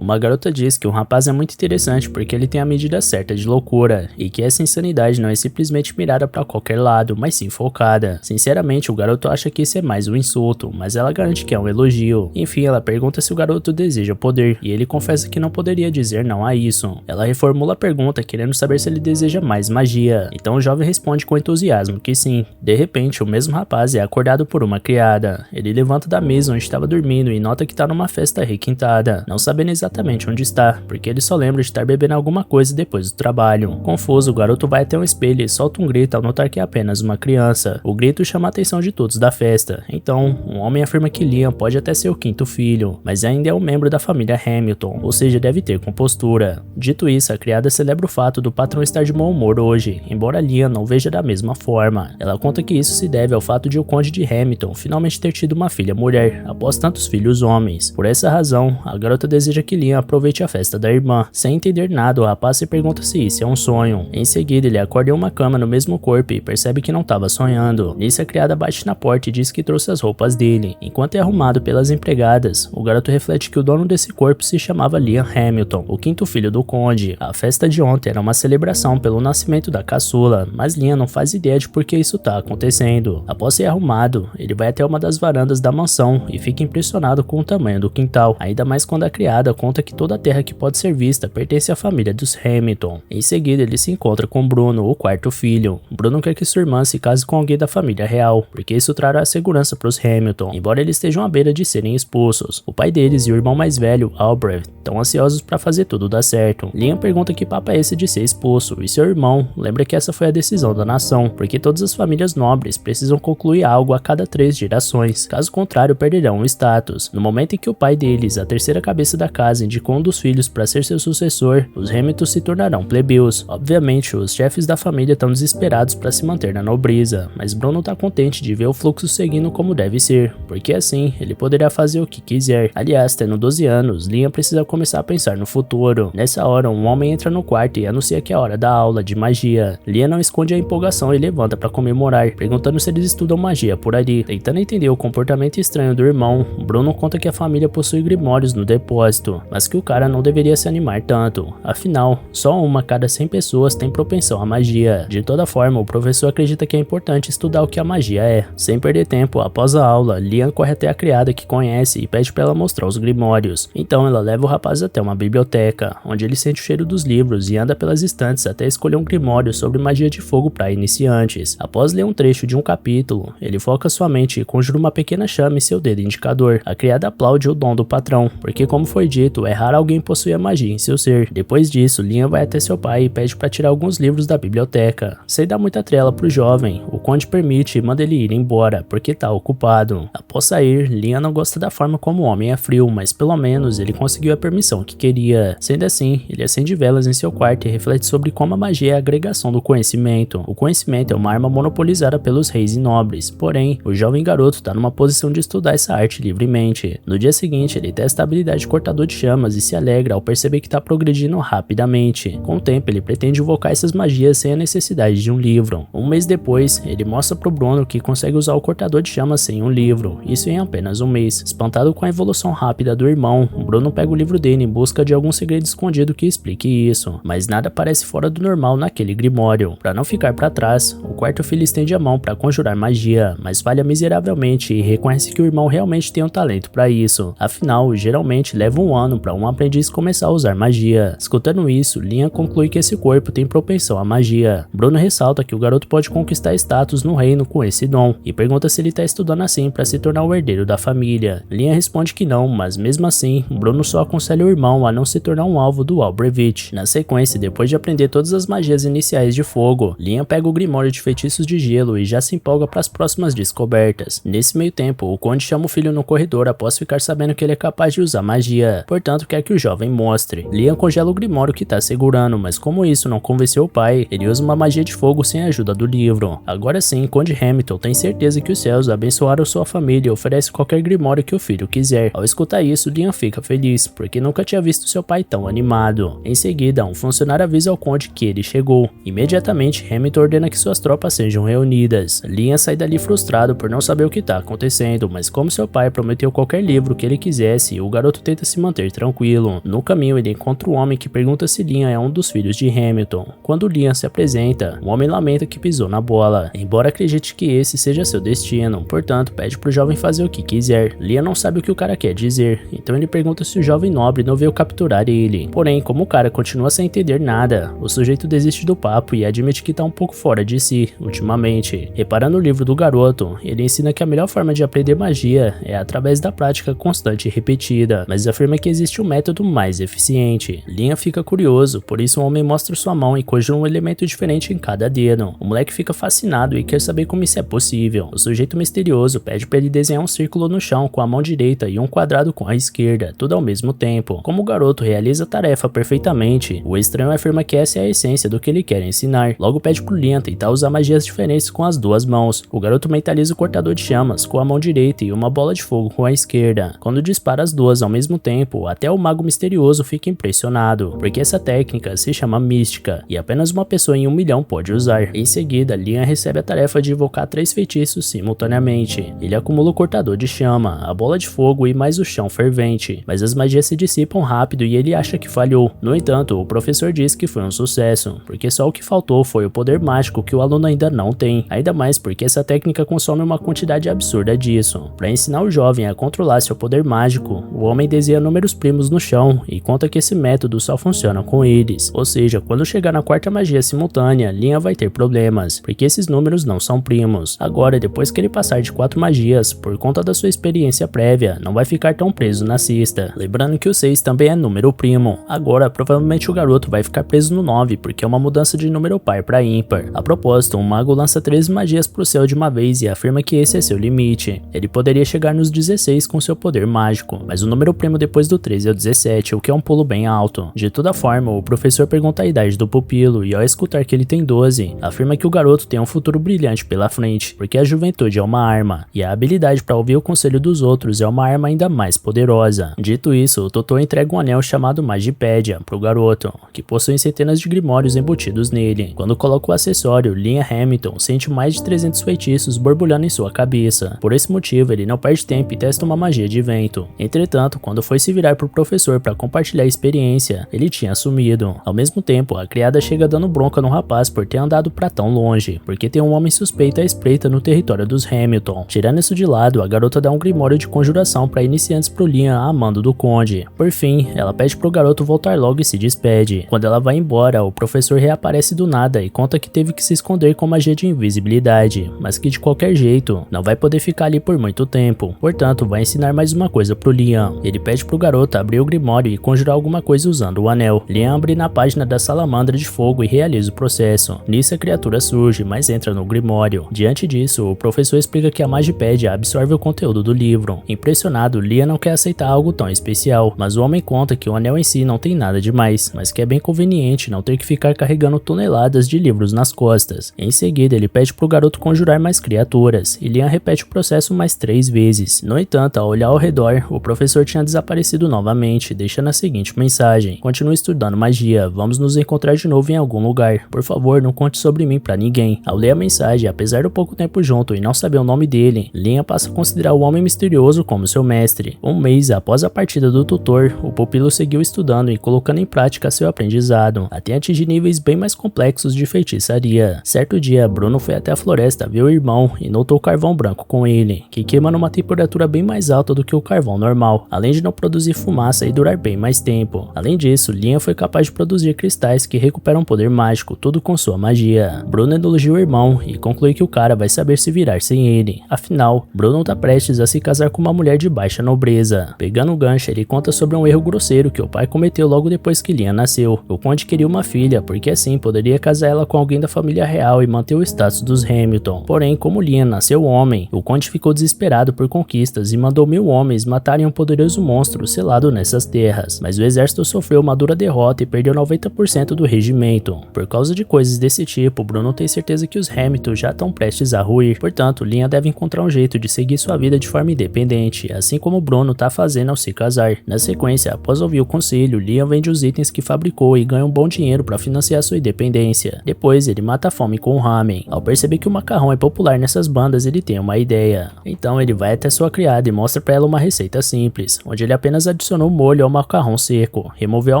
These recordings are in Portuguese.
Uma garota diz que um rapaz é muito interessante porque ele tem a medida certa de loucura, e que essa insanidade não é simplesmente mirada pra qualquer lado, mas sim focada. Sinceramente, o garoto acha que isso é mais um insulto, mas ela garante que é um elogio. Enfim, ela pergunta se o garoto deseja poder, e ele confessa que não poderia dizer não a isso. Ela reformula a pergunta querendo saber se ele deseja mais magia, então o jovem responde com entusiasmo que sim. De repente, o mesmo rapaz é acordado por uma criada. Ele levanta da mesa onde estava dormindo e nota que está numa festa requintada, não sabendo exatamente onde está, porque ele só lembra de estar bebendo alguma coisa depois do trabalho. Confuso, o garoto vai até um espelho e solta um grito ao notar que é apenas uma criança. O grito chama a atenção de todos da festa. Então, um homem afirma que Liam pode até ser o quinto filho, mas ainda é um membro da família Hamilton, ou seja, deve ter compostura. Dito isso, a criada celebra o fato do patrão estar de mau humor hoje, embora Liam não veja da mesma forma. Ela conta que isso se deve ao fato de o conde de Hamilton finalmente ter tido uma filha mulher, após tantos filhos homens. Por essa razão, a garota deseja que Liam aproveite a festa da irmã. Sem entender nada, o rapaz se pergunta se isso é um sonho. Em seguida, ele acorda em uma cama no mesmo corpo e percebe que não estava sonhando. Nisso, a criada bate na porta e diz que trouxe as roupas dele. Enquanto é arrumado pelas empregadas, o garoto reflete que o dono desse corpo se chamava Liam Hamilton, o quinto filho do conde. A festa de ontem era uma celebração pelo nascimento da caçula, mas Liam não faz ideia de por que isso tá acontecendo. Após ser arrumado, ele vai até uma das varandas da mansão e fica impressionado com o tamanho do quintal, ainda mais quando a criada conta que toda a terra que pode ser vista pertence à família dos Hamilton. Em seguida, ele se encontra com Bruno, o quarto filho. Bruno quer que sua irmã se case com alguém da família real, porque isso trará segurança para os Hamilton, embora eles estejam à beira de serem expulsos. O pai deles e o irmão mais velho, Albrecht, estão ansiosos para fazer tudo dar certo. Liam pergunta que papo é esse de ser expulso, e seu irmão lembra que essa foi a decisão da nação, porque todas as famílias nobres precisam concluir algo a cada 3 gerações, caso contrário perderão o status. No momento em que o pai deles, a terceira cabeça da casa, indicou um dos filhos para ser seu sucessor, os Hamilton se tornarão plebeus. Obviamente, os chefes da família estão desesperados para se manter na nobreza, mas Bruno tá contente de ver o fluxo seguindo como deve ser, porque assim ele poderá fazer o que quiser. Aliás, tendo 12 anos, Liam precisa começar a pensar no futuro. Nessa hora, um homem entra no quarto e anuncia que é hora da aula de magia. Liam não esconde a empolgação e levanta para comemorar, perguntando se eles estudam magia por ali. Tentando entender o comportamento estranho do irmão, Bruno conta que a família possui grimórios no depósito, mas que o cara não deveria se animar tanto. Afinal, só uma a cada 100 pessoas tem propensão à magia. De toda forma, o professor acredita que é importante estudar o que a magia é. Sem perder tempo, após a aula, Liam corre até a criada que conhece e pede para ela mostrar os grimórios. Então ela leva o rapaz até uma biblioteca, onde ele sente o cheiro dos livros e anda pelas estantes até escolher um grimório sobre magia de fogo para iniciantes. Após ler um trecho de um capítulo, ele foca sua mente e conjura uma pequena chama em seu dedo indicador. A criada aplaude o dom do patrão, porque como foi dito, é raro alguém possuir a magia em seu ser. Depois disso, Liam vai até seu pai e pede para tirar alguns livros da biblioteca. Sem dar muita trela pro jovem, o conde permite e manda ele ir embora, porque tá ocupado. Após sair, Liam não gosta da forma como o homem é frio, mas pelo menos ele conseguiu a permissão que queria. Sendo assim, ele acende velas em seu quarto e reflete sobre como a magia é a agregação do conhecimento. O conhecimento é uma arma monopolizada pelos reis e nobres, porém, o jovem garoto tá numa posição de estudar essa arte livremente. No dia seguinte, ele testa a habilidade de cortador de chamas e se alegra ao perceber que tá progredindo rapidamente. Com o tempo, ele pretende invocar essas magias sem a necessidade de um livro. Um mês depois, ele mostra pro Bruno que consegue usar o cortador de chamas sem um livro, isso em apenas um mês. Espantado com a evolução rápida do irmão, Bruno pega o livro dele em busca de algum segredo escondido que explique isso, mas nada parece fora do normal naquele grimório. Para não ficar para trás, o quarto filho estende a mão para conjurar magia, mas falha miseravelmente e reconhece que o irmão realmente tem um talento para isso. Afinal, geralmente leva um ano para um aprendiz começar a usar magia. Escutando isso, Liam conclui que esse corpo tem propensão à magia. Bruno ressalta que o garoto pode conquistar status no reino com esse dom e pergunta se ele está estudando assim para se tornar o herdeiro da família. Liam responde que não, mas mesmo assim, Bruno só aconselha o irmão a não se tornar um alvo do Albrecht. Na sequência, depois de aprender todas as magias iniciais de fogo, Liam pega o grimório de feitiços de gelo e já se empolga para as próximas descobertas. Nesse meio tempo, o conde chama o filho no corredor após ficar sabendo que ele é capaz de usar magia, portanto quer que o jovem mostre. Liam congela o grimório que está segurando, mas como isso não convenceu o pai, ele usa uma magia de fogo sem a ajuda do livro. Agora sim, Conde Hamilton tem certeza que os céus abençoaram sua família e oferece qualquer grimório que o filho quiser. Ao escutar isso, Liam fica feliz, porque nunca tinha visto seu pai tão animado. Em seguida, um funcionário avisa ao conde que ele chegou. Imediatamente, Hamilton ordena que suas tropas sejam reunidas. Liam sai dali frustrado por não saber o que está acontecendo, mas como seu pai prometeu qualquer livro que ele quisesse, o garoto tenta se manter e tranquilo. No caminho ele encontra um homem que pergunta se Liam é um dos filhos de Hamilton. Quando Liam se apresenta, o homem lamenta que pisou na bola, embora acredite que esse seja seu destino, portanto pede pro jovem fazer o que quiser. Liam não sabe o que o cara quer dizer, então ele pergunta se o jovem nobre não veio capturar ele. Porém, como o cara continua sem entender nada, o sujeito desiste do papo e admite que tá um pouco fora de si ultimamente. Reparando no livro do garoto, ele ensina que a melhor forma de aprender magia é através da prática constante e repetida, mas afirma que existe um método mais eficiente. Liam fica curioso, por isso o homem mostra sua mão e conjura um elemento diferente em cada dedo. O moleque fica fascinado e quer saber como isso é possível. O sujeito misterioso pede para ele desenhar um círculo no chão com a mão direita e um quadrado com a esquerda, tudo ao mesmo tempo. Como o garoto realiza a tarefa perfeitamente, o estranho afirma que essa é a essência do que ele quer ensinar. Logo pede pro Liam tentar usar magias diferentes com as duas mãos. O garoto mentaliza o cortador de chamas com a mão direita e uma bola de fogo com a esquerda. Quando dispara as duas ao mesmo tempo, até o mago misterioso fica impressionado, porque essa técnica se chama mística e apenas uma pessoa em 1 milhão pode usar. Em seguida, Liam recebe a tarefa de invocar 3 feitiços simultaneamente. Ele acumula o cortador de chama, a bola de fogo e mais o chão fervente, mas as magias se dissipam rápido e ele acha que falhou. No entanto, o professor diz que foi um sucesso, porque só o que faltou foi o poder mágico que o aluno ainda não tem, ainda mais porque essa técnica consome uma quantidade absurda disso. Para ensinar o jovem a controlar seu poder mágico, o homem desenha números primos no chão e conta que esse método só funciona com eles, ou seja, quando chegar na quarta magia simultânea, Liam vai ter problemas, porque esses números não são primos. Agora, depois que ele passar de 4 magias, por conta da sua experiência prévia, não vai ficar tão preso na cesta. Lembrando que o 6 também é número primo. Agora, provavelmente o garoto vai ficar preso no 9, porque é uma mudança de número par para ímpar. A propósito, um mago lança 13 magias pro céu de uma vez e afirma que esse é seu limite. Ele poderia chegar nos 16 com seu poder mágico, mas o número primo depois do 13 é o 17, o que é um pulo bem alto. De toda forma, o professor pergunta a idade do pupilo e ao escutar que ele tem 12, afirma que o garoto tem um futuro brilhante pela frente, porque a juventude é uma arma, e a habilidade para ouvir o conselho dos outros é uma arma ainda mais poderosa. Dito isso, o tutor entrega um anel chamado Magipédia pro garoto, que possui centenas de grimórios embutidos nele. Quando coloca o acessório, Liam Hamilton sente mais de 300 feitiços borbulhando em sua cabeça. Por esse motivo, ele não perde tempo e testa uma magia de vento. Entretanto, quando foi se virar pro professor para compartilhar a experiência, ele tinha sumido. Ao mesmo tempo, a criada chega dando bronca no rapaz por ter andado pra tão longe, porque tem um homem suspeito à espreita no território dos Hamilton. Tirando isso de lado, a garota dá um grimório de conjuração para iniciantes pro Liam a mando do conde. Por fim, ela pede pro garoto voltar logo e se despede. Quando ela vai embora, o professor reaparece do nada e conta que teve que se esconder com magia de invisibilidade, mas que de qualquer jeito, não vai poder ficar ali por muito tempo. Portanto, vai ensinar mais uma coisa pro Liam. Ele pede pro garoto abrir o grimório e conjurar alguma coisa usando o anel. Liam abre na página da salamandra de fogo e realiza o processo. Nisso a criatura surge, mas entra no grimório. Diante disso, o professor explica que a Magipédia absorve o conteúdo do livro. Impressionado, Liam não quer aceitar algo tão especial, mas o homem conta que o anel em si não tem nada demais, mas que é bem conveniente não ter que ficar carregando toneladas de livros nas costas. Em seguida, ele pede pro garoto conjurar mais criaturas, e Liam repete o processo mais 3 vezes. No entanto, ao olhar ao redor, o professor tinha desaparecido novamente, deixando a seguinte mensagem: continue estudando magia, vamos nos encontrar de novo em algum lugar. Por favor, não conte sobre mim pra ninguém. Ao ler a mensagem, apesar do pouco tempo junto e não saber o nome dele, Liam passa a considerar o homem misterioso como seu mestre. Um mês após a partida do tutor, o pupilo seguiu estudando e colocando em prática seu aprendizado, até atingir níveis bem mais complexos de feitiçaria. Certo dia, Bruno foi até a floresta ver o irmão e notou o carvão branco com ele, que queima numa temperatura bem mais alta do que o carvão normal, além de não produzir fumaça e durar bem mais tempo. Além disso, Liam foi capaz de produzir cristais que recuperam poder mágico, tudo com sua magia. Bruno elogia o irmão e conclui que o cara vai saber se virar sem ele. Afinal, Bruno tá prestes a se casar com uma mulher de baixa nobreza. Pegando o gancho, ele conta sobre um erro grosseiro que o pai cometeu logo depois que Liam nasceu. O conde queria uma filha, porque assim poderia casar ela com alguém da família real e manter o status dos Hamilton. Porém, como Liam nasceu homem, o conde ficou desesperado por conquistas e mandou 1000 homens matarem um poderoso monstro selado nessas terras. Mas o exército sofreu uma dura derrota e perdeu 90% do regimento. Por causa de coisas desse tipo, Bruno tem certeza que os Hamilton já estão prestes a ruir. Portanto, Liam deve encontrar um jeito de seguir sua vida de forma independente, assim como Bruno tá fazendo ao se casar. Na sequência, após ouvir o conselho, Liam vende os itens que fabricou e ganha um bom dinheiro para financiar sua independência. Depois, ele mata a fome com o ramen. Ao perceber que o macarrão é popular nessas bandas, ele tem uma ideia. Então, ele vai até sua criada e mostra para ela uma receita simples, onde ele apenas adiciona adicionou molho ao macarrão seco, removeu a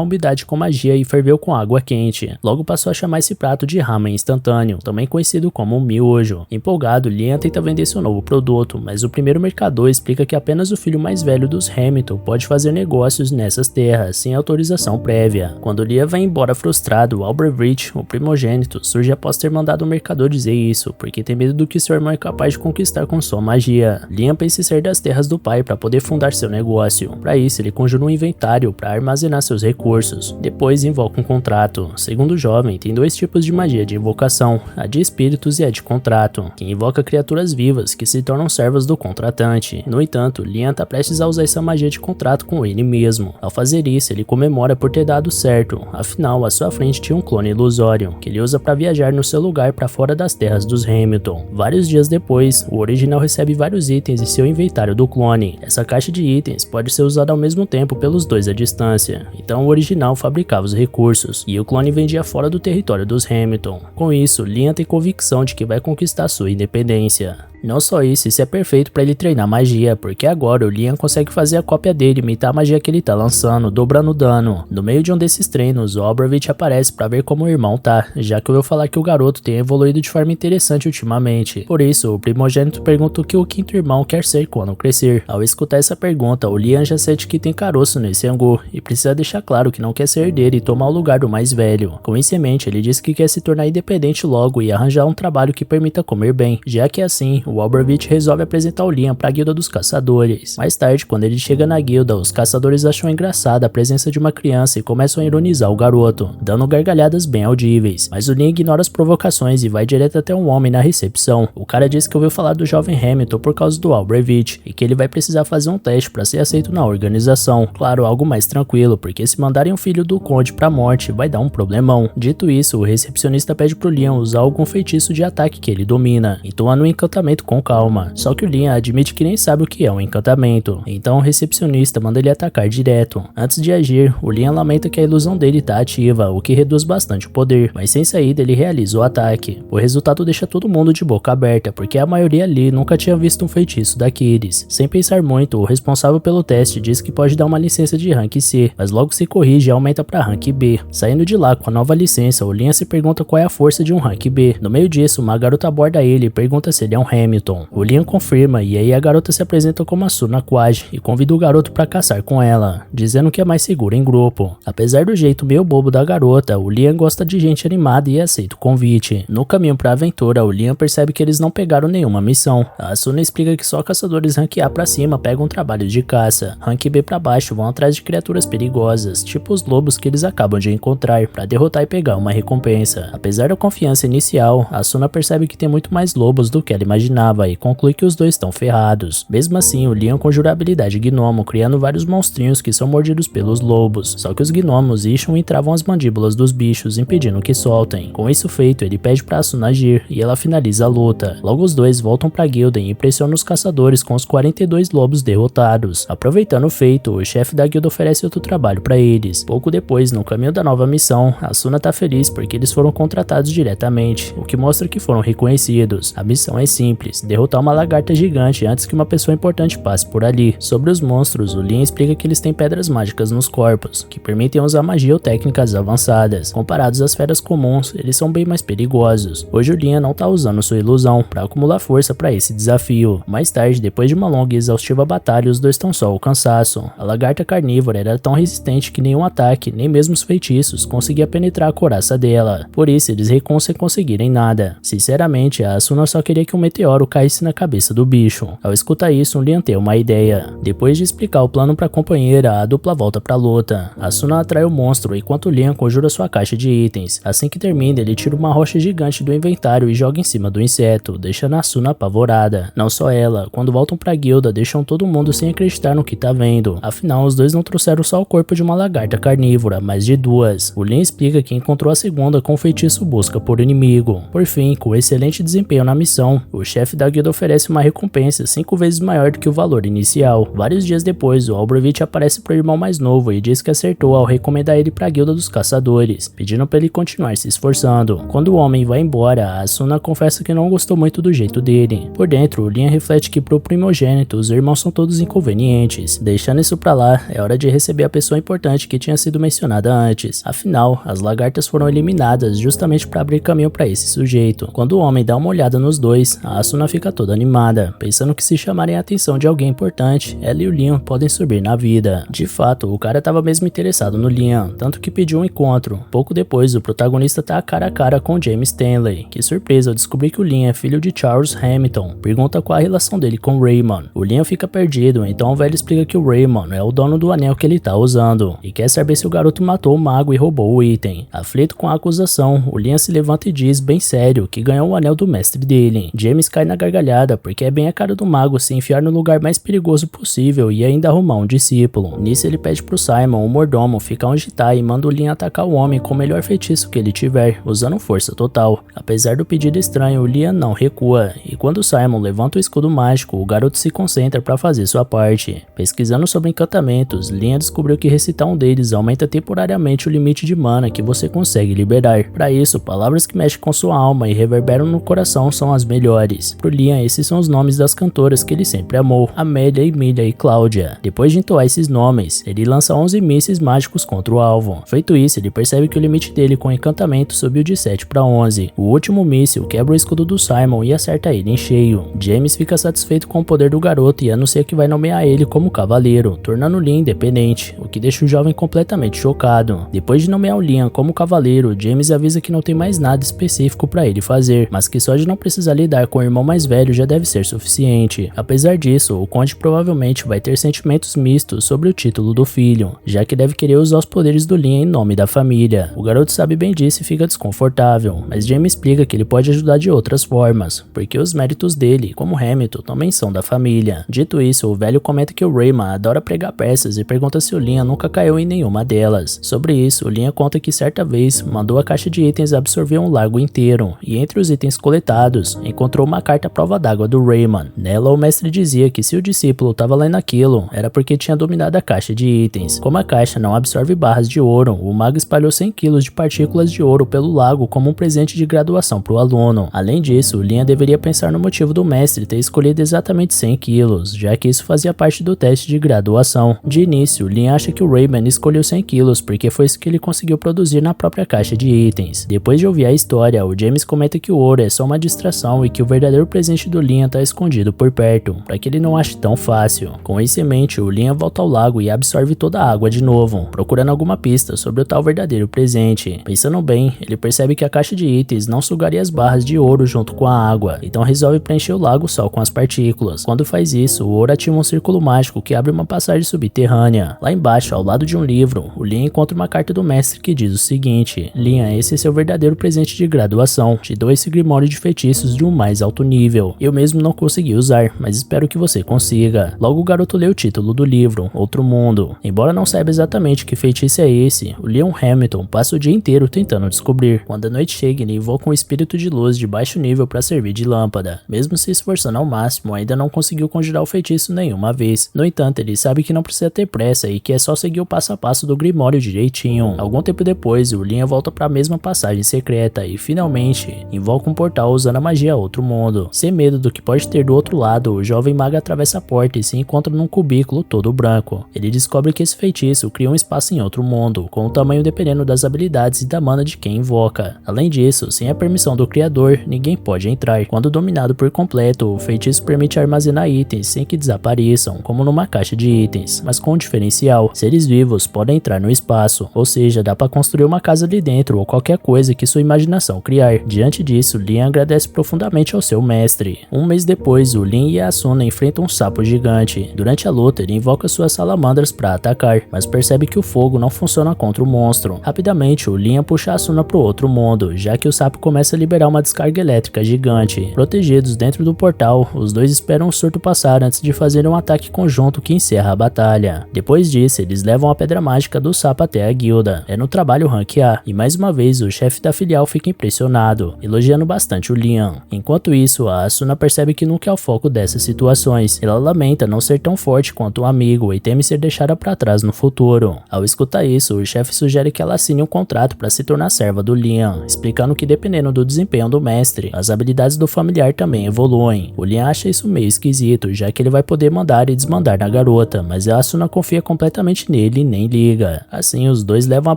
umidade com magia e ferveu com água quente. Logo passou a chamar esse prato de ramen instantâneo, também conhecido como miojo. Empolgado, Liam tenta vender seu novo produto, mas o primeiro mercador explica que apenas o filho mais velho dos Hamilton pode fazer negócios nessas terras, sem autorização prévia. Quando Liam vai embora frustrado, Albrecht, o primogênito, surge após ter mandado o mercador dizer isso, porque tem medo do que seu irmão é capaz de conquistar com sua magia. Liam pensa em sair das terras do pai para poder fundar seu negócio. Para isso, ele conjura um inventário para armazenar seus recursos. Depois, invoca um contrato. Segundo o jovem, tem dois tipos de magia de invocação, a de espíritos e a de contrato, que invoca criaturas vivas que se tornam servas do contratante. No entanto, Liam está prestes a usar essa magia de contrato com ele mesmo. Ao fazer isso, ele comemora por ter dado certo, afinal, à sua frente tinha um clone ilusório, que ele usa para viajar no seu lugar para fora das terras dos Hamilton. Vários dias depois, o original recebe vários itens em seu inventário do clone. Essa caixa de itens pode ser usada ao mesmo tempo pelos dois à distância, então o original fabricava os recursos, e o clone vendia fora do território dos Hamilton. Com isso, Liam tem convicção de que vai conquistar sua independência. Não só isso é perfeito para ele treinar magia, porque agora o Liam consegue fazer a cópia dele imitar a magia que ele tá lançando, dobrando o dano. No meio de um desses treinos, o Albrecht aparece para ver como o irmão tá, já que ouviu falar que o garoto tem evoluído de forma interessante ultimamente. Por isso, o primogênito pergunta o que o quinto irmão quer ser quando crescer. Ao escutar essa pergunta, o Liam já sente que tem caroço nesse angu, e precisa deixar claro que não quer ser herdeiro e tomar o lugar do mais velho. Com isso em mente, ele diz que quer se tornar independente logo e arranjar um trabalho que permita comer bem, já que assim, o Albrecht resolve apresentar o Liam para a guilda dos caçadores. Mais tarde, quando ele chega na guilda, os caçadores acham engraçada a presença de uma criança e começam a ironizar o garoto, dando gargalhadas bem audíveis. Mas o Liam ignora as provocações e vai direto até um homem na recepção. O cara diz que ouviu falar do jovem Hamilton por causa do Albrecht e que ele vai precisar fazer um teste para ser aceito na organização. Claro, algo mais tranquilo, porque se mandarem um filho do conde pra morte, vai dar um problemão. Dito isso, o recepcionista pede pro Liam usar algum feitiço de ataque que ele domina, entoando um encantamento com calma. Só que o Liam admite que nem sabe o que é um encantamento, então o recepcionista manda ele atacar direto. Antes de agir, o Liam lamenta que a ilusão dele tá ativa, o que reduz bastante o poder, mas sem saída ele realiza o ataque. O resultado deixa todo mundo de boca aberta, porque a maioria ali nunca tinha visto um feitiço daqueles. Sem pensar muito, o responsável pelo teste diz que pode dar uma licença de rank C, mas logo se corrige e aumenta para rank B. Saindo de lá com a nova licença, o Liam se pergunta qual é a força de um rank B. No meio disso, uma garota aborda ele e pergunta se ele é um Hamilton. O Liam confirma e aí a garota se apresenta como a Suna Quad e convida o garoto para caçar com ela, dizendo que é mais seguro em grupo. Apesar do jeito meio bobo da garota, o Liam gosta de gente animada e aceita o convite. No caminho para a aventura, o Liam percebe que eles não pegaram nenhuma missão. A Suna explica que só caçadores rank A para cima pegam trabalho de caça, rank B para baixo vão atrás de criaturas perigosas, tipo os lobos que eles acabam de encontrar, para derrotar e pegar uma recompensa. Apesar da confiança inicial, a Suna percebe que tem muito mais lobos do que ela imaginava e conclui que os dois estão ferrados. Mesmo assim, o Liam conjura a habilidade gnomo, criando vários monstrinhos que são mordidos pelos lobos. Só que os gnomos incham e travam as mandíbulas dos bichos, impedindo que soltem. Com isso feito, ele pede pra Asuna agir e ela finaliza a luta. Logo os dois voltam pra guilda e impressionam os caçadores com os 42 lobos derrotados. Aproveitando o feito, o chefe da guilda oferece outro trabalho pra eles. Pouco depois, no caminho da nova missão, Asuna tá feliz porque eles foram contratados diretamente, o que mostra que foram reconhecidos. A missão é simples, derrotar uma lagarta gigante antes que uma pessoa importante passe por ali. Sobre os monstros, o Liam explica que eles têm pedras mágicas nos corpos, que permitem usar magia ou técnicas avançadas. Comparados às feras comuns, eles são bem mais perigosos. Hoje o Liam não tá usando sua ilusão para acumular força para esse desafio. Mais tarde, depois de uma longa e exaustiva batalha, os dois estão só ao cansaço. A lagarta carnívora era tão resistente que nenhum ataque, nem mesmo os feitiços, conseguia penetrar a couraça dela. Por isso, eles recuam sem conseguirem nada. Sinceramente, a Asuna só queria que um meteoro caísse na cabeça do bicho. Ao escutar isso, o Liam tem uma ideia. Depois de explicar o plano para a companheira, a dupla volta pra luta. A Asuna atrai o monstro enquanto o Liam conjura sua caixa de itens. Assim que termina, ele tira uma rocha gigante do inventário e joga em cima do inseto, deixando a Asuna apavorada. Não só ela, quando voltam pra guilda, deixam todo mundo sem acreditar no que tá vendo. Afinal, os dois não trouxeram só o corpo de uma lagarta carnívora, mas de duas. O Liam explica que encontrou a segunda com o feitiço busca por inimigo. Por fim, com excelente desempenho na missão, o chefe chefe da guilda oferece uma recompensa 5 vezes maior do que o valor inicial. Vários dias depois, o Albrovitch aparece pro irmão mais novo e diz que acertou ao recomendar ele pra guilda dos caçadores, pedindo pra ele continuar se esforçando. Quando o homem vai embora, a Asuna confessa que não gostou muito do jeito dele. Por dentro, o Liam reflete que pro primogênito, os irmãos são todos inconvenientes. Deixando isso pra lá, é hora de receber a pessoa importante que tinha sido mencionada antes. Afinal, as lagartas foram eliminadas justamente pra abrir caminho pra esse sujeito. Quando o homem dá uma olhada nos dois, a Asuna fica toda animada, pensando que se chamarem a atenção de alguém importante, ela e o Liam podem subir na vida. De fato, o cara tava mesmo interessado no Liam, tanto que pediu um encontro. Pouco depois, o protagonista tá cara a cara com James Stanley. Que surpresa ao descobrir que o Liam é filho de Charles Hamilton. Pergunta qual a relação dele com Raymond. O Liam fica perdido, então o velho explica que o Raymond é o dono do anel que ele tá usando, e quer saber se o garoto matou o mago e roubou o item. Aflito com a acusação, o Liam se levanta e diz, bem sério, que ganhou o anel do mestre dele. James cai na gargalhada, porque é bem a cara do mago se enfiar no lugar mais perigoso possível e ainda arrumar um discípulo. Nisso ele pede pro Simon, o mordomo, ficar onde tá e manda o Liam atacar o homem com o melhor feitiço que ele tiver, usando força total. Apesar do pedido estranho, o Liam não recua, e quando o Simon levanta o escudo mágico, o garoto se concentra para fazer sua parte. Pesquisando sobre encantamentos, Liam descobriu que recitar um deles aumenta temporariamente o limite de mana que você consegue liberar. Para isso, palavras que mexem com sua alma e reverberam no coração são as melhores. Pro Liam, esses são os nomes das cantoras que ele sempre amou, Amélia, Emília e Cláudia. Depois de entoar esses nomes, ele lança 11 mísseis mágicos contra o alvo. Feito isso, ele percebe que o limite dele com encantamento subiu de 7 para 11. O último míssil quebra o escudo do Simon e acerta ele em cheio. James fica satisfeito com o poder do garoto e anuncia que vai nomear ele como cavaleiro, tornando o Liam independente, o que deixa o jovem completamente chocado. Depois de nomear o Liam como cavaleiro, James avisa que não tem mais nada específico para ele fazer, mas que só de não precisar lidar com o irmão mais velho já deve ser suficiente. Apesar disso, o conde provavelmente vai ter sentimentos mistos sobre o título do filho, já que deve querer usar os poderes do Liam em nome da família. O garoto sabe bem disso e fica desconfortável, mas James explica que ele pode ajudar de outras formas, porque os méritos dele, como Hamilton, também são da família. Dito isso, o velho comenta que o Raymond adora pregar peças e pergunta se o Liam nunca caiu em nenhuma delas. Sobre isso, o Liam conta que certa vez mandou a caixa de itens absorver um lago inteiro, e entre os itens coletados, encontrou uma carta à prova d'água do Raymond. Nela, o mestre dizia que se o discípulo estava lendo aquilo, era porque tinha dominado a caixa de itens. Como a caixa não absorve barras de ouro, o mago espalhou 100 kg de partículas de ouro pelo lago como um presente de graduação para o aluno. Além disso, o Liam deveria pensar no motivo do mestre ter escolhido exatamente 100 kg, já que isso fazia parte do teste de graduação. De início, Liam acha que o Raymond escolheu 100 kg porque foi isso que ele conseguiu produzir na própria caixa de itens. Depois de ouvir a história, o James comenta que o ouro é só uma distração e que o verdadeiro presente do Liam está escondido por perto, para que ele não ache tão fácil. Com isso em mente, o Liam volta ao lago e absorve toda a água de novo, procurando alguma pista sobre o tal verdadeiro presente. Pensando bem, ele percebe que a caixa de itens não sugaria as barras de ouro junto com a água, então resolve preencher o lago só com as partículas. Quando faz isso, o ouro ativa um círculo mágico que abre uma passagem subterrânea. Lá embaixo, ao lado de um livro, o Liam encontra uma carta do mestre que diz o seguinte: Liam, esse é seu verdadeiro presente de graduação. Te dou esse grimório de feitiços de um mais alto nível. Eu mesmo não consegui usar, mas espero que você consiga. Logo o garoto lê o título do livro, Outro Mundo. Embora não saiba exatamente que feitiço é esse, o Leon Hamilton passa o dia inteiro tentando descobrir. Quando a noite chega, ele invoca um espírito de luz de baixo nível para servir de lâmpada. Mesmo se esforçando ao máximo, ainda não conseguiu conjurar o feitiço nenhuma vez. No entanto, ele sabe que não precisa ter pressa e que é só seguir o passo a passo do Grimório direitinho. Algum tempo depois, o Liam volta para a mesma passagem secreta e, finalmente, invoca um portal usando a magia Outro Mundo. Sem medo do que pode ter do outro lado, o jovem mago atravessa a porta e se encontra num cubículo todo branco. Ele descobre que esse feitiço cria um espaço em outro mundo, com o tamanho dependendo das habilidades e da mana de quem invoca. Além disso, sem a permissão do criador, ninguém pode entrar. Quando dominado por completo, o feitiço permite armazenar itens sem que desapareçam, como numa caixa de itens, mas com um diferencial: seres vivos podem entrar no espaço, ou seja, dá para construir uma casa ali dentro ou qualquer coisa que sua imaginação criar. Diante disso, Liam agradece profundamente ao seu mestre. Um mês depois, o Liam e a Asuna enfrentam um sapo gigante. Durante a luta, ele invoca suas salamandras para atacar, mas percebe que o fogo não funciona contra o monstro. Rapidamente, o Liam puxa a Asuna pro outro mundo, já que o sapo começa a liberar uma descarga elétrica gigante. Protegidos dentro do portal, os dois esperam o surto passar antes de fazer um ataque conjunto que encerra a batalha. Depois disso, eles levam a pedra mágica do sapo até a guilda. É no trabalho Rank A, e mais uma vez o chefe da filial fica impressionado, elogiando bastante o Liam. Enquanto isso, isso, a Asuna percebe que nunca é o foco dessas situações. Ela lamenta não ser tão forte quanto um amigo e teme ser deixada para trás no futuro. Ao escutar isso, o chefe sugere que ela assine um contrato para se tornar serva do Liam, explicando que dependendo do desempenho do mestre, as habilidades do familiar também evoluem. O Liam acha isso meio esquisito, já que ele vai poder mandar e desmandar na garota, mas a Asuna confia completamente nele e nem liga. Assim, os dois levam a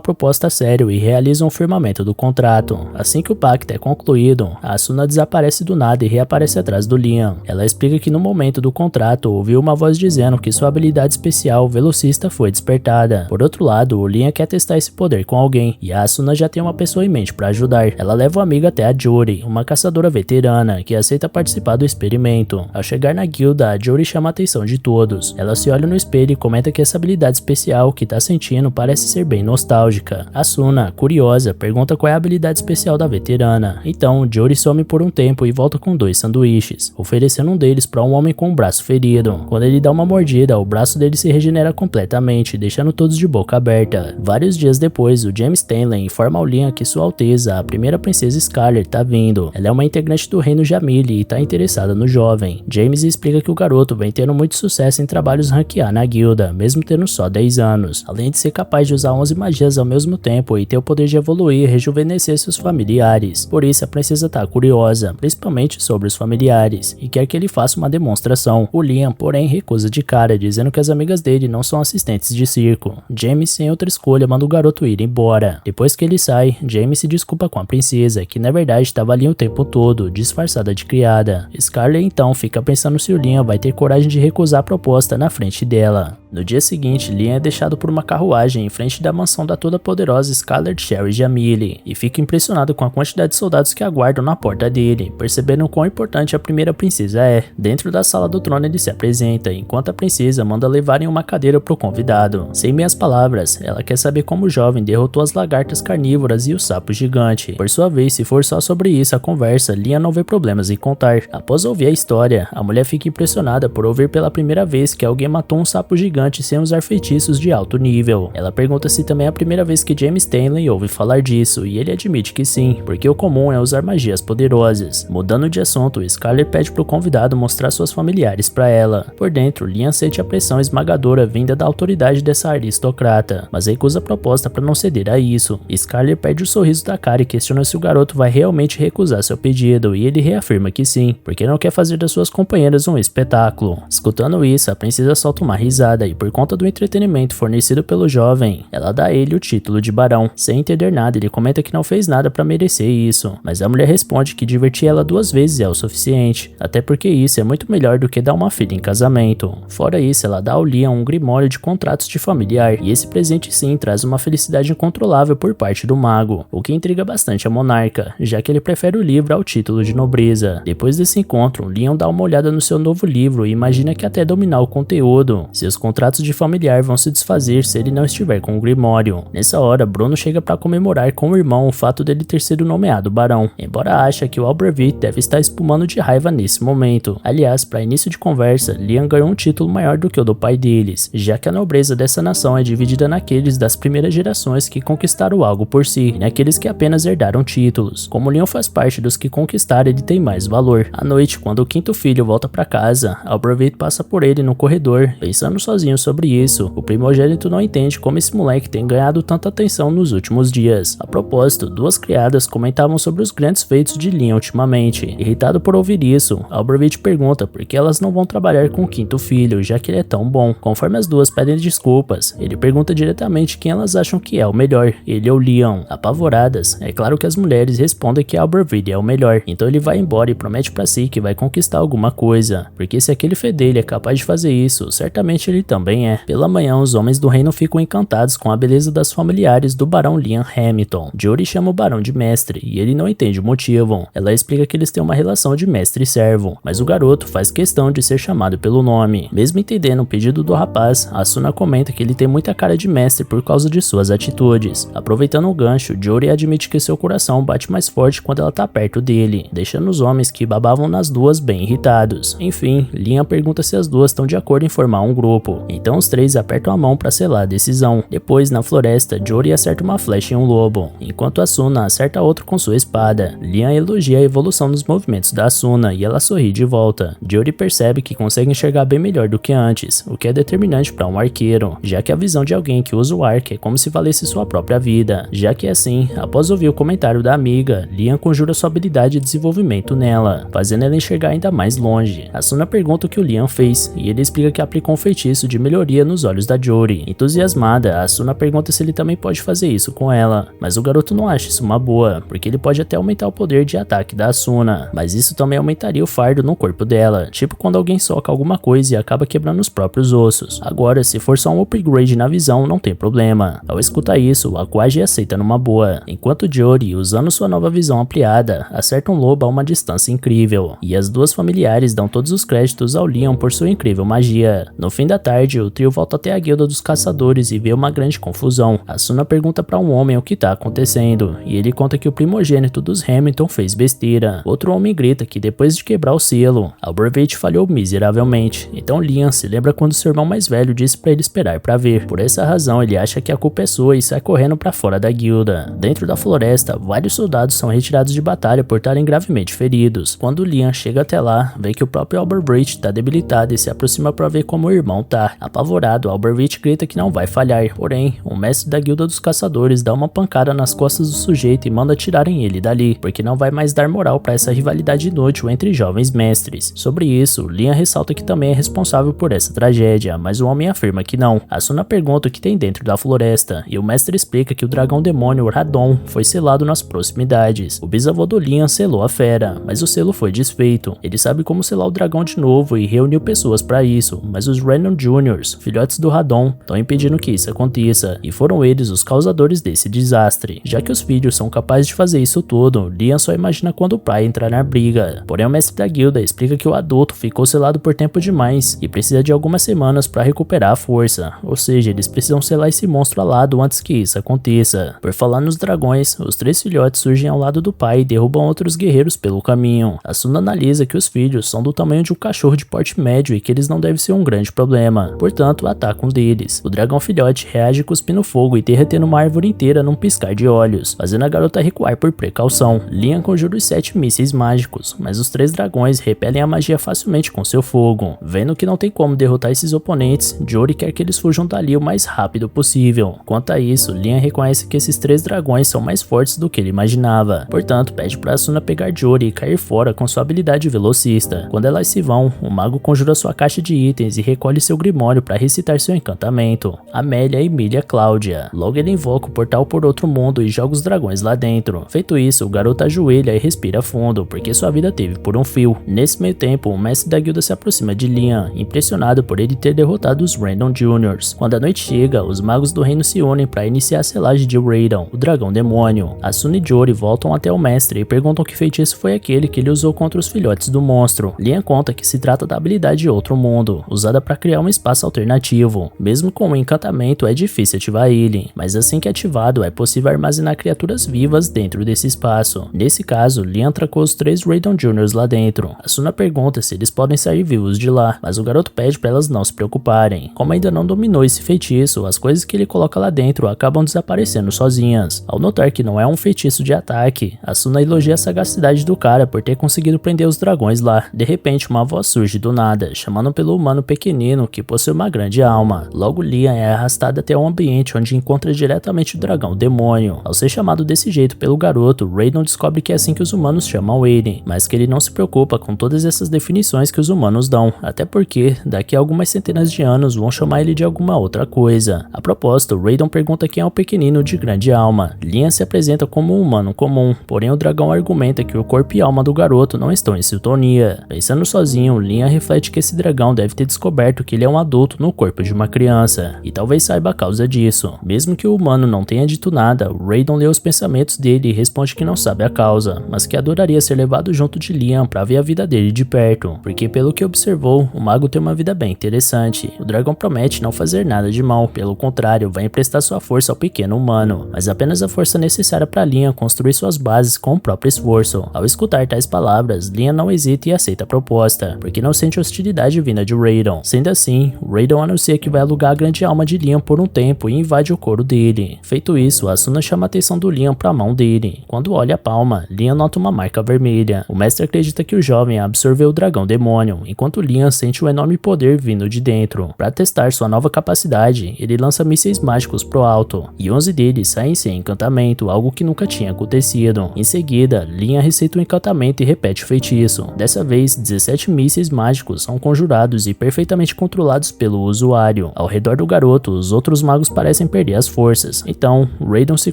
proposta a sério e realizam o firmamento do contrato. Assim que o pacto é concluído, a Asuna desaparece do nada e reaparece atrás do Liam. Ela explica que no momento do contrato ouviu uma voz dizendo que sua habilidade especial, velocista, foi despertada. Por outro lado, o Liam quer testar esse poder com alguém, e a Asuna já tem uma pessoa em mente para ajudar. Ela leva o amigo até a Juri, uma caçadora veterana, que aceita participar do experimento. Ao chegar na guilda, a Juri chama a atenção de todos. Ela se olha no espelho e comenta que essa habilidade especial que tá sentindo parece ser bem nostálgica. Asuna, curiosa, pergunta qual é a habilidade especial da veterana. Então, Juri some por um tempo e volta com 2 sanduíches, oferecendo um deles para um homem com o braço ferido. Quando ele dá uma mordida, o braço dele se regenera completamente, deixando todos de boca aberta. Vários dias depois, o James Stanley informa ao Liam que Sua Alteza, a primeira princesa Scarlet, tá vindo. Ela é uma integrante do reino Jamili e tá interessada no jovem. James explica que o garoto vem tendo muito sucesso em trabalhos ranquear na guilda, mesmo tendo só 10 anos, além de ser capaz de usar 11 magias ao mesmo tempo e ter o poder de evoluir e rejuvenescer seus familiares. Por isso, a princesa tá curiosa, principalmente sobre os familiares, e quer que ele faça uma demonstração. O Liam, porém, recusa de cara, dizendo que as amigas dele não são assistentes de circo. James, sem outra escolha, manda o garoto ir embora. Depois que ele sai, James se desculpa com a princesa, que na verdade estava ali o tempo todo, disfarçada de criada. Scarlet então fica pensando se o Liam vai ter coragem de recusar a proposta na frente dela. No dia seguinte, Liam é deixado por uma carruagem em frente da mansão da toda-poderosa Scarlet Sherry Jamili, e fica impressionado com a quantidade de soldados que aguardam na porta dele, percebendo quão importante a primeira princesa é. Dentro da sala do trono ele se apresenta, enquanto a princesa manda levarem uma cadeira pro convidado. Sem meias palavras, ela quer saber como o jovem derrotou as lagartas carnívoras e o sapo gigante. Por sua vez, se for só sobre isso a conversa, Liam não vê problemas em contar. Após ouvir a história, a mulher fica impressionada por ouvir pela primeira vez que alguém matou um sapo gigante sem usar feitiços de alto nível. Ela pergunta se também é a primeira vez que James Stanley ouve falar disso, e ele admite que sim, porque o comum é usar magias poderosas. Mudando de assunto, Scarlet pede pro convidado mostrar suas familiares pra ela. Por dentro, Liam sente a pressão esmagadora vinda da autoridade dessa aristocrata, mas recusa a proposta para não ceder a isso. Scarlet perde o sorriso da cara e questiona se o garoto vai realmente recusar seu pedido, e ele reafirma que sim, porque não quer fazer das suas companheiras um espetáculo. Escutando isso, a princesa solta uma risada e, por conta do entretenimento fornecido pelo jovem, ela dá a ele o título de barão. Sem entender nada, ele comenta que não fez nada para merecer isso, mas a mulher responde que divertir ela 2 vezes é o suficiente, até porque isso é muito melhor do que dar uma filha em casamento. Fora isso, ela dá ao Liam um grimório de contratos de familiar, e esse presente sim traz uma felicidade incontrolável por parte do mago, o que intriga bastante a monarca, já que ele prefere o livro ao título de nobreza. Depois desse encontro, Liam dá uma olhada no seu novo livro e imagina que até dominar o conteúdo, seus contratos de familiar vão se desfazer se ele não estiver com o grimório. Nessa hora, Bruno chega para comemorar com o irmão o fato dele ter sido nomeado barão, embora ache que o Alberville deve estar espumando de raiva nesse momento. Aliás, para início de conversa, Liam ganhou um título maior do que o do pai deles, já que a nobreza dessa nação é dividida naqueles das primeiras gerações que conquistaram algo por si, e naqueles que apenas herdaram títulos. Como Liam faz parte dos que conquistaram, ele tem mais valor. À noite, quando o 5º filho volta para casa, Alberville passa por ele no corredor, pensando sozinho sobre isso. O primogênito não entende como esse moleque tem ganhado tanta atenção nos últimos dias. A propósito, 2 criadas comentavam sobre os grandes feitos de Liam ultimamente. Irritado por ouvir isso, Alberville pergunta por que elas não vão trabalhar com o 5º filho, já que ele é tão bom. Conforme as 2 pedem desculpas, ele pergunta diretamente quem elas acham que é o melhor, ele ou Liam. Apavoradas, é claro que as mulheres respondem que Alberville é o melhor, então ele vai embora e promete pra si que vai conquistar alguma coisa, porque se aquele fedelho é capaz de fazer isso, certamente ele também é. Pela manhã, os homens do reino ficam encantados com a beleza das familiares do barão Liam Hamilton. Juri chama o barão de mestre, e ele não entende o motivo. Ela explica que eles têm uma relação de mestre e servo, mas o garoto faz questão de ser chamado pelo nome. Mesmo entendendo o pedido do rapaz, Asuna comenta que ele tem muita cara de mestre por causa de suas atitudes. Aproveitando o gancho, Juri admite que seu coração bate mais forte quando ela tá perto dele, deixando os homens que babavam nas 2 bem irritados. Enfim, Liam pergunta se as 2 estão de acordo em formar um grupo, então os 3 apertam a mão para selar a decisão. Depois, na floresta, Juri acerta uma flecha em um lobo, enquanto Asuna acerta outro com sua espada. Liam elogia a evolução nos movimentos movimentos da Asuna e ela sorri de volta. Jori percebe que consegue enxergar bem melhor do que antes, o que é determinante para um arqueiro, já que a visão de alguém que usa o arco é como se valesse sua própria vida. Já que é assim, após ouvir o comentário da amiga, Liam conjura sua habilidade de desenvolvimento nela, fazendo ela enxergar ainda mais longe. Asuna pergunta o que o Liam fez e ele explica que aplicou um feitiço de melhoria nos olhos da Jori. Entusiasmada, Asuna pergunta se ele também pode fazer isso com ela, mas o garoto não acha isso uma boa, porque ele pode até aumentar o poder de ataque da Asuna, mas isso também aumentaria o fardo no corpo dela, tipo quando alguém soca alguma coisa e acaba quebrando os próprios ossos. Agora, se for só um upgrade na visão, não tem problema. Ao escutar isso, Aquagi aceita numa boa, enquanto Jori, usando sua nova visão ampliada, acerta um lobo a uma distância incrível, e as duas familiares dão todos os créditos ao Liam por sua incrível magia. No fim da tarde, o trio volta até a guilda dos caçadores e vê uma grande confusão. Asuna pergunta para um homem o que tá acontecendo, e ele conta que o primogênito dos Hamilton fez besteira. Outro homem grita que depois de quebrar o selo, Albervate falhou miseravelmente, então Liam se lembra quando seu irmão mais velho disse para ele esperar para ver. Por essa razão, ele acha que a culpa é sua e sai correndo para fora da guilda. Dentro da floresta, vários soldados são retirados de batalha por estarem gravemente feridos. Quando Liam chega até lá, vê que o próprio Albervate tá debilitado e se aproxima para ver como o irmão tá. Apavorado, Albervate grita que não vai falhar, porém, o mestre da guilda dos caçadores dá uma pancada nas costas do sujeito e manda tirarem ele dali, porque não vai mais dar moral para essa rivalidade inútil entre jovens mestres. Sobre isso, Liam ressalta que também é responsável por essa tragédia, mas o homem afirma que não. Asuna pergunta o que tem dentro da floresta, e o mestre explica que o dragão demônio Radon foi selado nas proximidades. O bisavô do Liam selou a fera, mas o selo foi desfeito. Ele sabe como selar o dragão de novo e reuniu pessoas para isso, mas os Random Juniors, filhotes do Radon, estão impedindo que isso aconteça, e foram eles os causadores desse desastre. Já que os filhos são capazes de fazer isso tudo, Liam só imagina quando o pai entrar na briga. Porém, o mestre da guilda explica que o adulto ficou selado por tempo demais e precisa de algumas semanas para recuperar a força, ou seja, eles precisam selar esse monstro alado antes que isso aconteça. Por falar nos dragões, os 3 filhotes surgem ao lado do pai e derrubam outros guerreiros pelo caminho. Asuna analisa que os filhos são do tamanho de um cachorro de porte médio e que eles não devem ser um grande problema, portanto atacam um deles. O dragão filhote reage cuspindo fogo e derretendo uma árvore inteira num piscar de olhos, fazendo a garota recuar por precaução. Liam conjura os 7 mísseis mágicos, mas os 3 dragões repelem a magia facilmente com seu fogo. Vendo que não tem como derrotar esses oponentes, Jori quer que eles fujam dali o mais rápido possível. Quanto a isso, Liam reconhece que esses 3 dragões são mais fortes do que ele imaginava, portanto pede para Asuna pegar Jori e cair fora com sua habilidade velocista. Quando elas se vão, o mago conjura sua caixa de itens e recolhe seu grimório para recitar seu encantamento. Amélia, Emília, Cláudia. Logo ele invoca o portal por outro mundo e joga os dragões lá dentro. Feito isso, o garoto ajoelha e respira fundo, porque sua vida teve por um fio. Nesse meio tempo, o mestre da guilda se aproxima de Liam, impressionado por ele ter derrotado os Random Juniors. Quando a noite chega, os magos do reino se unem para iniciar a selagem de Raidon, o dragão demônio. Asuna e Jori voltam até o mestre e perguntam que feitiço foi aquele que ele usou contra os filhotes do monstro. Liam conta que se trata da habilidade de outro mundo, usada para criar um espaço alternativo. Mesmo com um encantamento, é difícil ativar ele, mas assim que ativado, é possível armazenar criaturas vivas dentro desse espaço. Nesse caso, Liam trancou os 3 Raidon Juniors lá dentro. Asuna pergunta se eles podem sair vivos de lá, mas o garoto pede para elas não se preocuparem. Como ainda não dominou esse feitiço, as coisas que ele coloca lá dentro acabam desaparecendo sozinhas. Ao notar que não é um feitiço de ataque, Asuna elogia a sagacidade do cara por ter conseguido prender os dragões lá. De repente, uma voz surge do nada, chamando pelo humano pequenino que possui uma grande alma. Logo, Liam é arrastado até um ambiente onde encontra diretamente o dragão demônio. Ao ser chamado desse jeito pelo garoto, Raidon descobre que é assim que os humanos chamam ele, mas que ele não se preocupa com todas essas definições que os humanos dão, até porque daqui a algumas centenas de anos vão chamar ele de alguma outra coisa. A propósito, Raidon pergunta quem é o pequenino de grande alma. Liam se apresenta como um humano comum, porém o dragão argumenta que o corpo e alma do garoto não estão em sintonia. Pensando sozinho, Liam reflete que esse dragão deve ter descoberto que ele é um adulto no corpo de uma criança, e talvez saiba a causa disso. Mesmo que o humano não tenha dito nada, Raidon lê os pensamentos dele e responde que não sabe a causa, mas que adoraria ser levado junto de Liam para ver a vida dele de perto, porque pelo que observou, o mago tem uma vida bem interessante. O dragão promete não fazer nada de mal, pelo contrário, vai emprestar sua força ao pequeno humano, mas apenas a força necessária para Liam construir suas bases com o próprio esforço. Ao escutar tais palavras, Liam não hesita e aceita a proposta, porque não sente hostilidade vinda de Raidon. Sendo assim, Raidon anuncia que vai alugar a grande alma de Liam por um tempo e invade o couro dele. Feito isso, Asuna chama a atenção do Liam para a mão dele. Quando olha a palma, Liam nota uma marca vermelha. ilha. O mestre acredita que o jovem absorveu o dragão demônio, enquanto Liam sente um enorme poder vindo de dentro. Para testar sua nova capacidade, ele lança mísseis mágicos pro alto, e 11 deles saem sem encantamento, algo que nunca tinha acontecido. Em seguida, Liam receita o encantamento e repete o feitiço. Dessa vez, 17 mísseis mágicos são conjurados e perfeitamente controlados pelo usuário. Ao redor do garoto, os outros magos parecem perder as forças. Então, Raiden se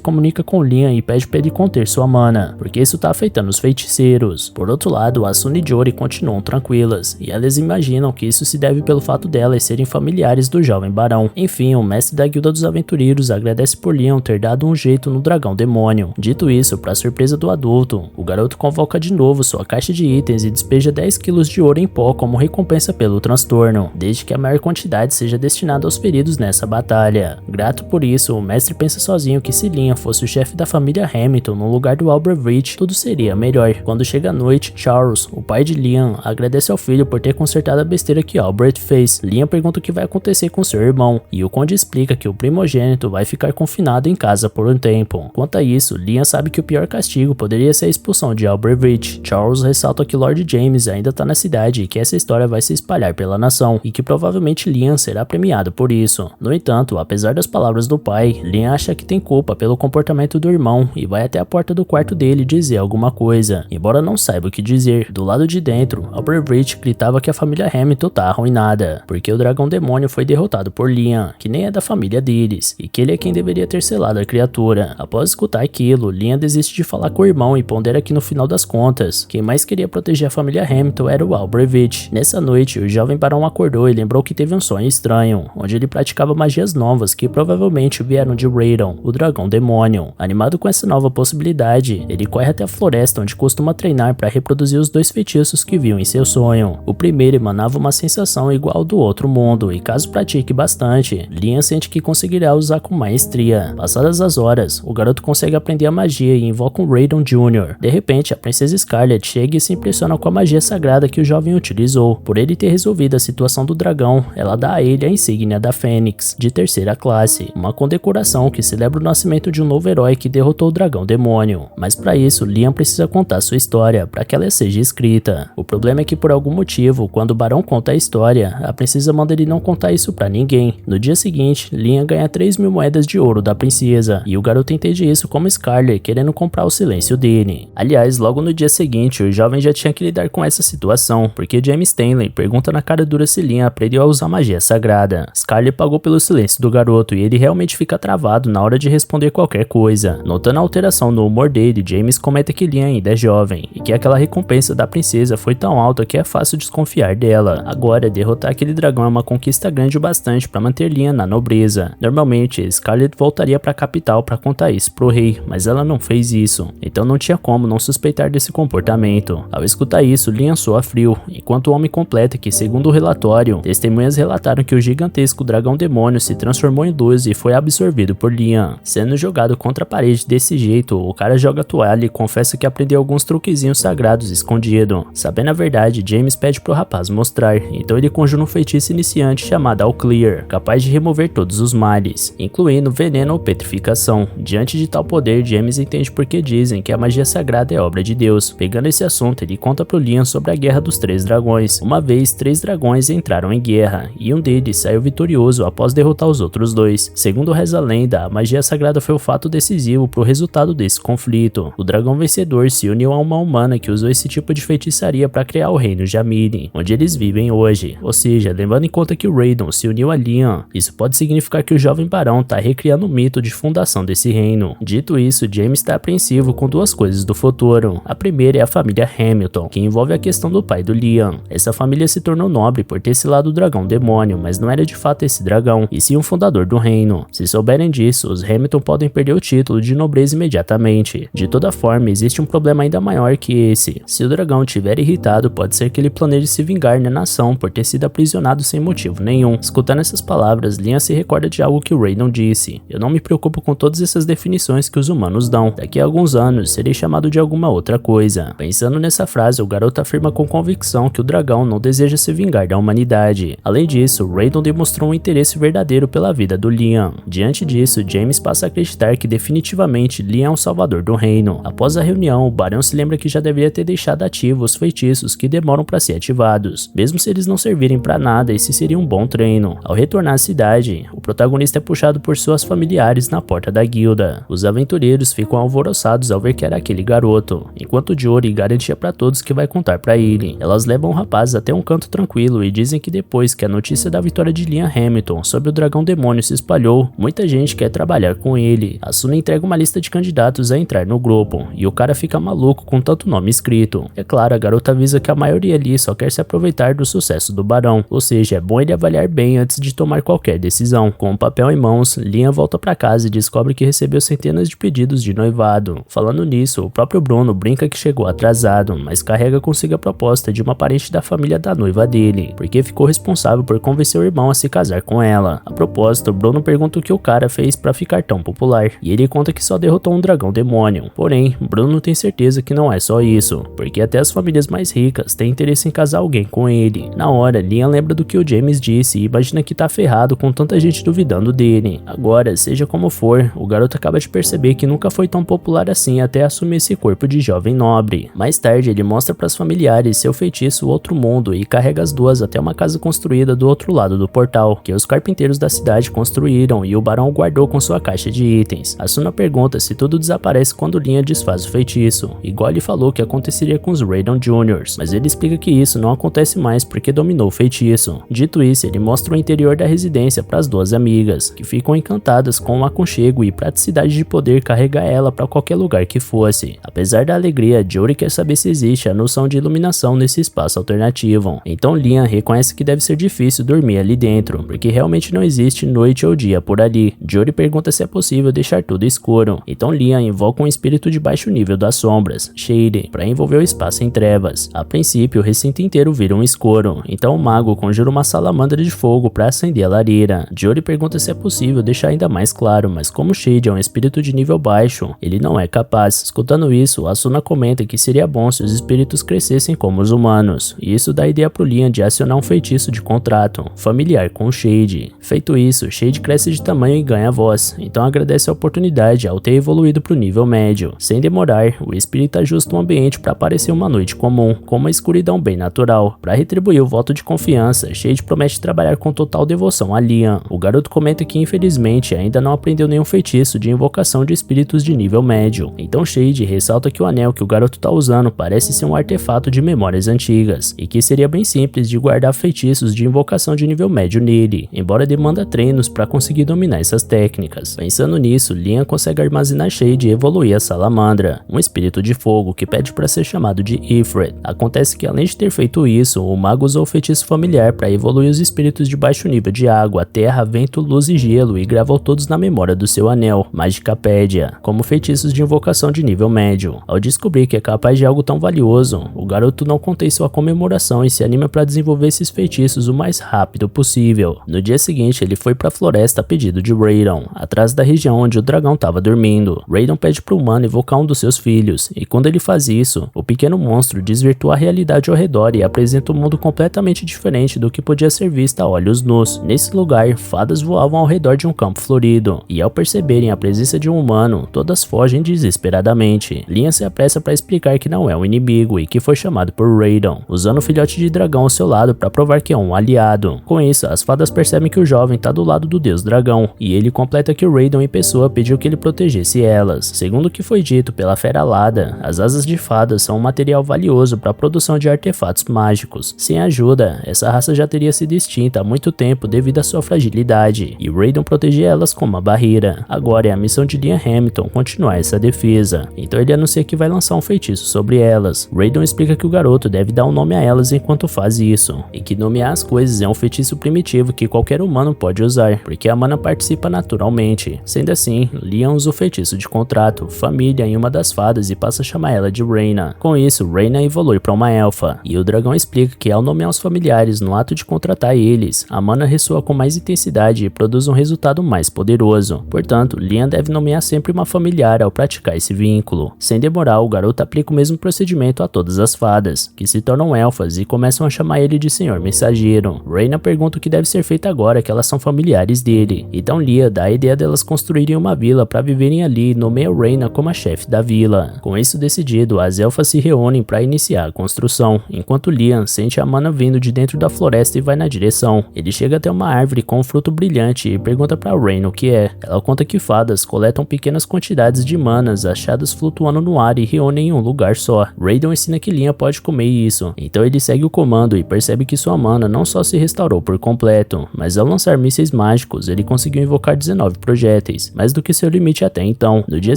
comunica com Liam e pede para ele conter sua mana, porque isso tá afetando os feiticeiros. Por outro lado, Asuna e Jori continuam tranquilas, e elas imaginam que isso se deve pelo fato delas serem familiares do jovem barão. Enfim, o mestre da guilda dos aventureiros agradece por Liam ter dado um jeito no dragão demônio. Dito isso, para surpresa do adulto, o garoto convoca de novo sua caixa de itens e despeja 10 kg de ouro em pó como recompensa pelo transtorno, desde que a maior quantidade seja destinada aos feridos nessa batalha. Grato por isso, o mestre pensa sozinho que se Liam fosse o chefe da família Hamilton no lugar do Albert Rich, tudo seria melhor. Quando chega a noite, Charles, o pai de Liam, agradece ao filho por ter consertado a besteira que Albert fez. Liam pergunta o que vai acontecer com seu irmão, e o conde explica que o primogênito vai ficar confinado em casa por um tempo. Quanto a isso, Liam sabe que o pior castigo poderia ser a expulsão de Albert Rich. Charles ressalta que Lord James ainda tá na cidade e que essa história vai se espalhar pela nação, e que provavelmente Liam será premiado por isso. No entanto, apesar das palavras do pai, Liam acha que tem culpa pelo comportamento do irmão e vai até a porta do quarto dele dizer alguma coisa, embora não saiba o que dizer. Do lado de dentro, Albert Rich gritava que a família Hamilton tá arruinada, porque o dragão demônio foi derrotado por Liam, que nem é da família deles, e que ele é quem deveria ter selado a criatura. Após escutar aquilo, Liam desiste de falar com o irmão e pondera que no final das contas, quem mais queria proteger a família Hamilton era o Albert Rich. Nessa noite, o jovem barão acordou e lembrou que teve um sonho estranho, onde ele praticava magias novas que provavelmente vieram de Raiden, o dragão demônio. Animado com essa nova possibilidade, ele corre até a floresta onde costuma treinar para reproduzir os dois feitiços que viu em seu sonho. O primeiro emanava uma sensação igual ao do outro mundo, e caso pratique bastante, Liam sente que conseguirá usar com maestria. Passadas as horas, o garoto consegue aprender a magia e invoca um Raiden Jr. De repente, a princesa Scarlet chega e se impressiona com a magia sagrada que o jovem utilizou. Por ele ter resolvido a situação do dragão, ela dá a ele a insígnia da Fênix, de terceira classe, uma condecoração que celebra o nascimento de um novo herói que derrotou o dragão demônio. Mas para isso, Liam precisa contar sua história para que ela seja escrita. O problema é que por algum motivo, quando o barão conta a história, a princesa manda ele não contar isso para ninguém. No dia seguinte, Liam ganha 3.000 moedas de ouro da princesa, e o garoto entende isso como Scarlet querendo comprar o silêncio dele. Aliás, logo no dia seguinte, o jovem já tinha que lidar com essa situação, porque James Stanley pergunta na cara dura se Liam aprendeu a usar magia sagrada. Scarlet pagou pelo silêncio do garoto e ele realmente fica travado na hora de responder qualquer coisa. Notando a alteração no humor dele, James comenta que Liam ainda é jovem, e que aquela recompensa da princesa foi tão alta que é fácil desconfiar dela. Agora, derrotar aquele dragão é uma conquista grande o bastante para manter Liam na nobreza. Normalmente, Scarlet voltaria para a capital para contar isso pro rei, mas ela não fez isso, então não tinha como não suspeitar desse comportamento. Ao escutar isso, Liam soa frio, enquanto o homem completa que, segundo o relatório, testemunhas relataram que o gigantesco dragão demônio se transformou em luz e foi absorvido por Liam. Sendo jogado contra a parede desse jeito, o cara joga a toalha e confessa que aprendeu alguns truquezinhos sagrados escondido. Sabendo a verdade, James pede pro rapaz mostrar, então ele conjura um feitiço iniciante chamado All Clear, capaz de remover todos os males, incluindo veneno ou petrificação. Diante de tal poder, James entende por que dizem que a magia sagrada é obra de Deus. Pegando esse assunto, ele conta pro Liam sobre a Guerra dos Três Dragões. Uma vez, 3 dragões entraram em guerra, e um deles saiu vitorioso após derrotar os outros 2. Segundo reza a lenda, a magia sagrada foi o fato decisivo pro resultado desse conflito. O dragão vencedor se uniu a uma humana que usou esse tipo de feitiçaria para criar o reino Jamiri, onde eles vivem hoje. Ou seja, levando em conta que o Raiden se uniu a Liam, isso pode significar que o jovem barão tá recriando o mito de fundação desse reino. Dito isso, James está apreensivo com 2 coisas do futuro. A primeira é a família Hamilton, que envolve a questão do pai do Liam. Essa família se tornou nobre por ter selado o dragão demônio, mas não era de fato esse dragão, e sim um fundador do reino. Se souberem disso, os Hamilton podem perder o título de nobreza imediatamente. De toda forma, existe um problema ainda maior que esse. Se o dragão estiver irritado, pode ser que ele planeje se vingar na nação por ter sido aprisionado sem motivo nenhum. Escutando essas palavras, Liam se recorda de algo que o Raiden disse: "Eu não me preocupo com todas essas definições que os humanos dão. Daqui a alguns anos, serei chamado de alguma outra coisa." Pensando nessa frase, o garoto afirma com convicção que o dragão não deseja se vingar da humanidade. Além disso, Raiden demonstrou um interesse verdadeiro pela vida do Liam. Diante disso, James passa a acreditar que definitivamente Liam é o salvador do reino. Após a reunião, o barão se lembra lembra que já deveria ter deixado ativos os feitiços que demoram para ser ativados, mesmo se eles não servirem para nada. Esse seria um bom treino. Ao retornar à cidade, o protagonista é puxado por suas familiares na porta da guilda. Os aventureiros ficam alvoroçados ao ver que era aquele garoto, enquanto Jori garantia para todos que vai contar para ele. Elas levam o rapaz até um canto tranquilo e dizem que depois que a notícia da vitória de Liam Hamilton sobre o dragão demônio se espalhou, muita gente quer trabalhar com ele. Asuna entrega uma lista de candidatos a entrar no grupo, e o cara fica maluco com tanto nome escrito. É claro, a garota avisa que a maioria ali só quer se aproveitar do sucesso do barão, ou seja, é bom ele avaliar bem antes de tomar qualquer decisão. Com o papel em mãos, Liam volta para casa e descobre que recebeu centenas de pedidos de noivado. Falando nisso, o próprio Bruno brinca que chegou atrasado, mas carrega consigo a proposta de uma parente da família da noiva dele, porque ficou responsável por convencer o irmão a se casar com ela. A propósito, Bruno pergunta o que o cara fez para ficar tão popular, e ele conta que só derrotou um dragão demônio. Porém, Bruno tem certeza que não é só isso, porque até as famílias mais ricas têm interesse em casar alguém com ele. Na hora, Liam lembra do que o James disse e imagina que tá ferrado com tanta gente duvidando dele. Agora, seja como for, o garoto acaba de perceber que nunca foi tão popular assim até assumir esse corpo de jovem nobre. Mais tarde, ele mostra para os familiares seu feitiço Outro Mundo e carrega as duas até uma casa construída do outro lado do portal, que os carpinteiros da cidade construíram e o barão guardou com sua caixa de itens. Asuna pergunta se tudo desaparece quando Liam desfaz o feitiço, igual ele falou que aconteceria com os Raydon Juniors, mas ele explica que isso não acontece mais porque dominou o feitiço. Dito isso, ele mostra o interior da residência para as duas amigas, que ficam encantadas com o aconchego e praticidade de poder carregar ela para qualquer lugar que fosse. Apesar da alegria, Jori quer saber se existe a noção de iluminação nesse espaço alternativo. Então Liam reconhece que deve ser difícil dormir ali dentro, porque realmente não existe noite ou dia por ali. Jori pergunta se é possível deixar tudo escuro. Então Liam invoca um espírito de baixo nível das sombras, Shade, para envolver o espaço em trevas. A princípio, o recinto inteiro vira um escuro, então o mago conjura uma salamandra de fogo para acender a lareira. Jori pergunta se é possível deixar ainda mais claro, mas como Shade é um espírito de nível baixo, ele não é capaz. Escutando isso, Asuna comenta que seria bom se os espíritos crescessem como os humanos, e isso dá ideia pro Liam de acionar um feitiço de contrato familiar com Shade. Feito isso, Shade cresce de tamanho e ganha voz, então agradece a oportunidade ao ter evoluído pro nível médio. Sem demorar, o espírito ajusta o ambiente para parecer uma noite comum, com uma escuridão bem natural. Para retribuir o voto de confiança, Shade promete trabalhar com total devoção a Liam. O garoto comenta que infelizmente ainda não aprendeu nenhum feitiço de invocação de espíritos de nível médio. Então Shade ressalta que o anel que o garoto tá usando parece ser um artefato de memórias antigas, e que seria bem simples de guardar feitiços de invocação de nível médio nele, embora demanda treinos para conseguir dominar essas técnicas. Pensando nisso, Liam consegue armazenar Shade e evoluir a Salamandra, um espírito de fogo que pede para ser chamado de Ifrit. Acontece que além de ter feito isso, o mago usou o feitiço familiar para evoluir os espíritos de baixo nível de água, terra, vento, luz e gelo e gravou todos na memória do seu anel, Magicapédia, como feitiços de invocação de nível médio. Ao descobrir que é capaz de algo tão valioso, o garoto não contém sua comemoração e se anima para desenvolver esses feitiços o mais rápido possível. No dia seguinte, ele foi para a floresta a pedido de Raydon, atrás da região onde o dragão estava dormindo. Raydon pede para o humano evocar um dos seus filhos, e quando ele faz isso, o pequeno monstro desvirtua a realidade ao redor e apresenta um mundo completamente diferente do que podia ser visto a olhos nus. Nesse lugar, fadas voavam ao redor de um campo florido, e ao perceberem a presença de um humano, todas fogem desesperadamente. Liam se apressa para explicar que não é um inimigo e que foi chamado por Raydon, usando o filhote de dragão ao seu lado para provar que é um aliado. Com isso, as fadas percebem que o jovem está do lado do deus dragão, e ele completa que o Raydon em pessoa pediu que ele protegesse elas. Segundo o que foi dito pela fera alada, as asas de fadas são um material valioso para a produção de artefatos mágicos. Sem ajuda, essa raça já teria sido extinta há muito tempo devido à sua fragilidade, e Raydon protegia elas como uma barreira. Agora é a missão de Liam Hamilton continuar essa defesa, então ele anuncia que vai lançar um feitiço sobre elas. Raydon explica que o garoto deve dar um nome a elas enquanto faz isso, e que nomear as coisas é um feitiço primitivo que qualquer humano pode usar, porque a mana participa naturalmente. Sendo assim, Liam usa o feitiço de contrato, família, em uma das fadas e passa a chamar ela de Reyna. Com isso, Reyna evolui para uma elfa, e o dragão explica que ao nomear os familiares no ato de contratar eles, a mana ressoa com mais intensidade e produz um resultado mais poderoso. Portanto, Liam deve nomear sempre uma familiar ao praticar esse vínculo. Sem demorar, o garoto aplica o mesmo procedimento a todas as fadas, que se tornam elfas e começam a chamar ele de Senhor Mensageiro. Reyna pergunta o que deve ser feito agora que elas são familiares dele, então Liam dá a ideia delas construírem uma vila para viverem ali e nomeia Reyna como a chefe da vila. Com isso, decidido, as elfas se reúnem para iniciar a construção, enquanto Liam sente a mana vindo de dentro da floresta e vai na direção. Ele chega até uma árvore com um fruto brilhante e pergunta para Rain o que é. Ela conta que fadas coletam pequenas quantidades de manas achadas flutuando no ar e reúnem em um lugar só. Raiden ensina que Liam pode comer isso, então ele segue o comando e percebe que sua mana não só se restaurou por completo, mas ao lançar mísseis mágicos ele conseguiu invocar 19 projéteis, mais do que seu limite até então. No dia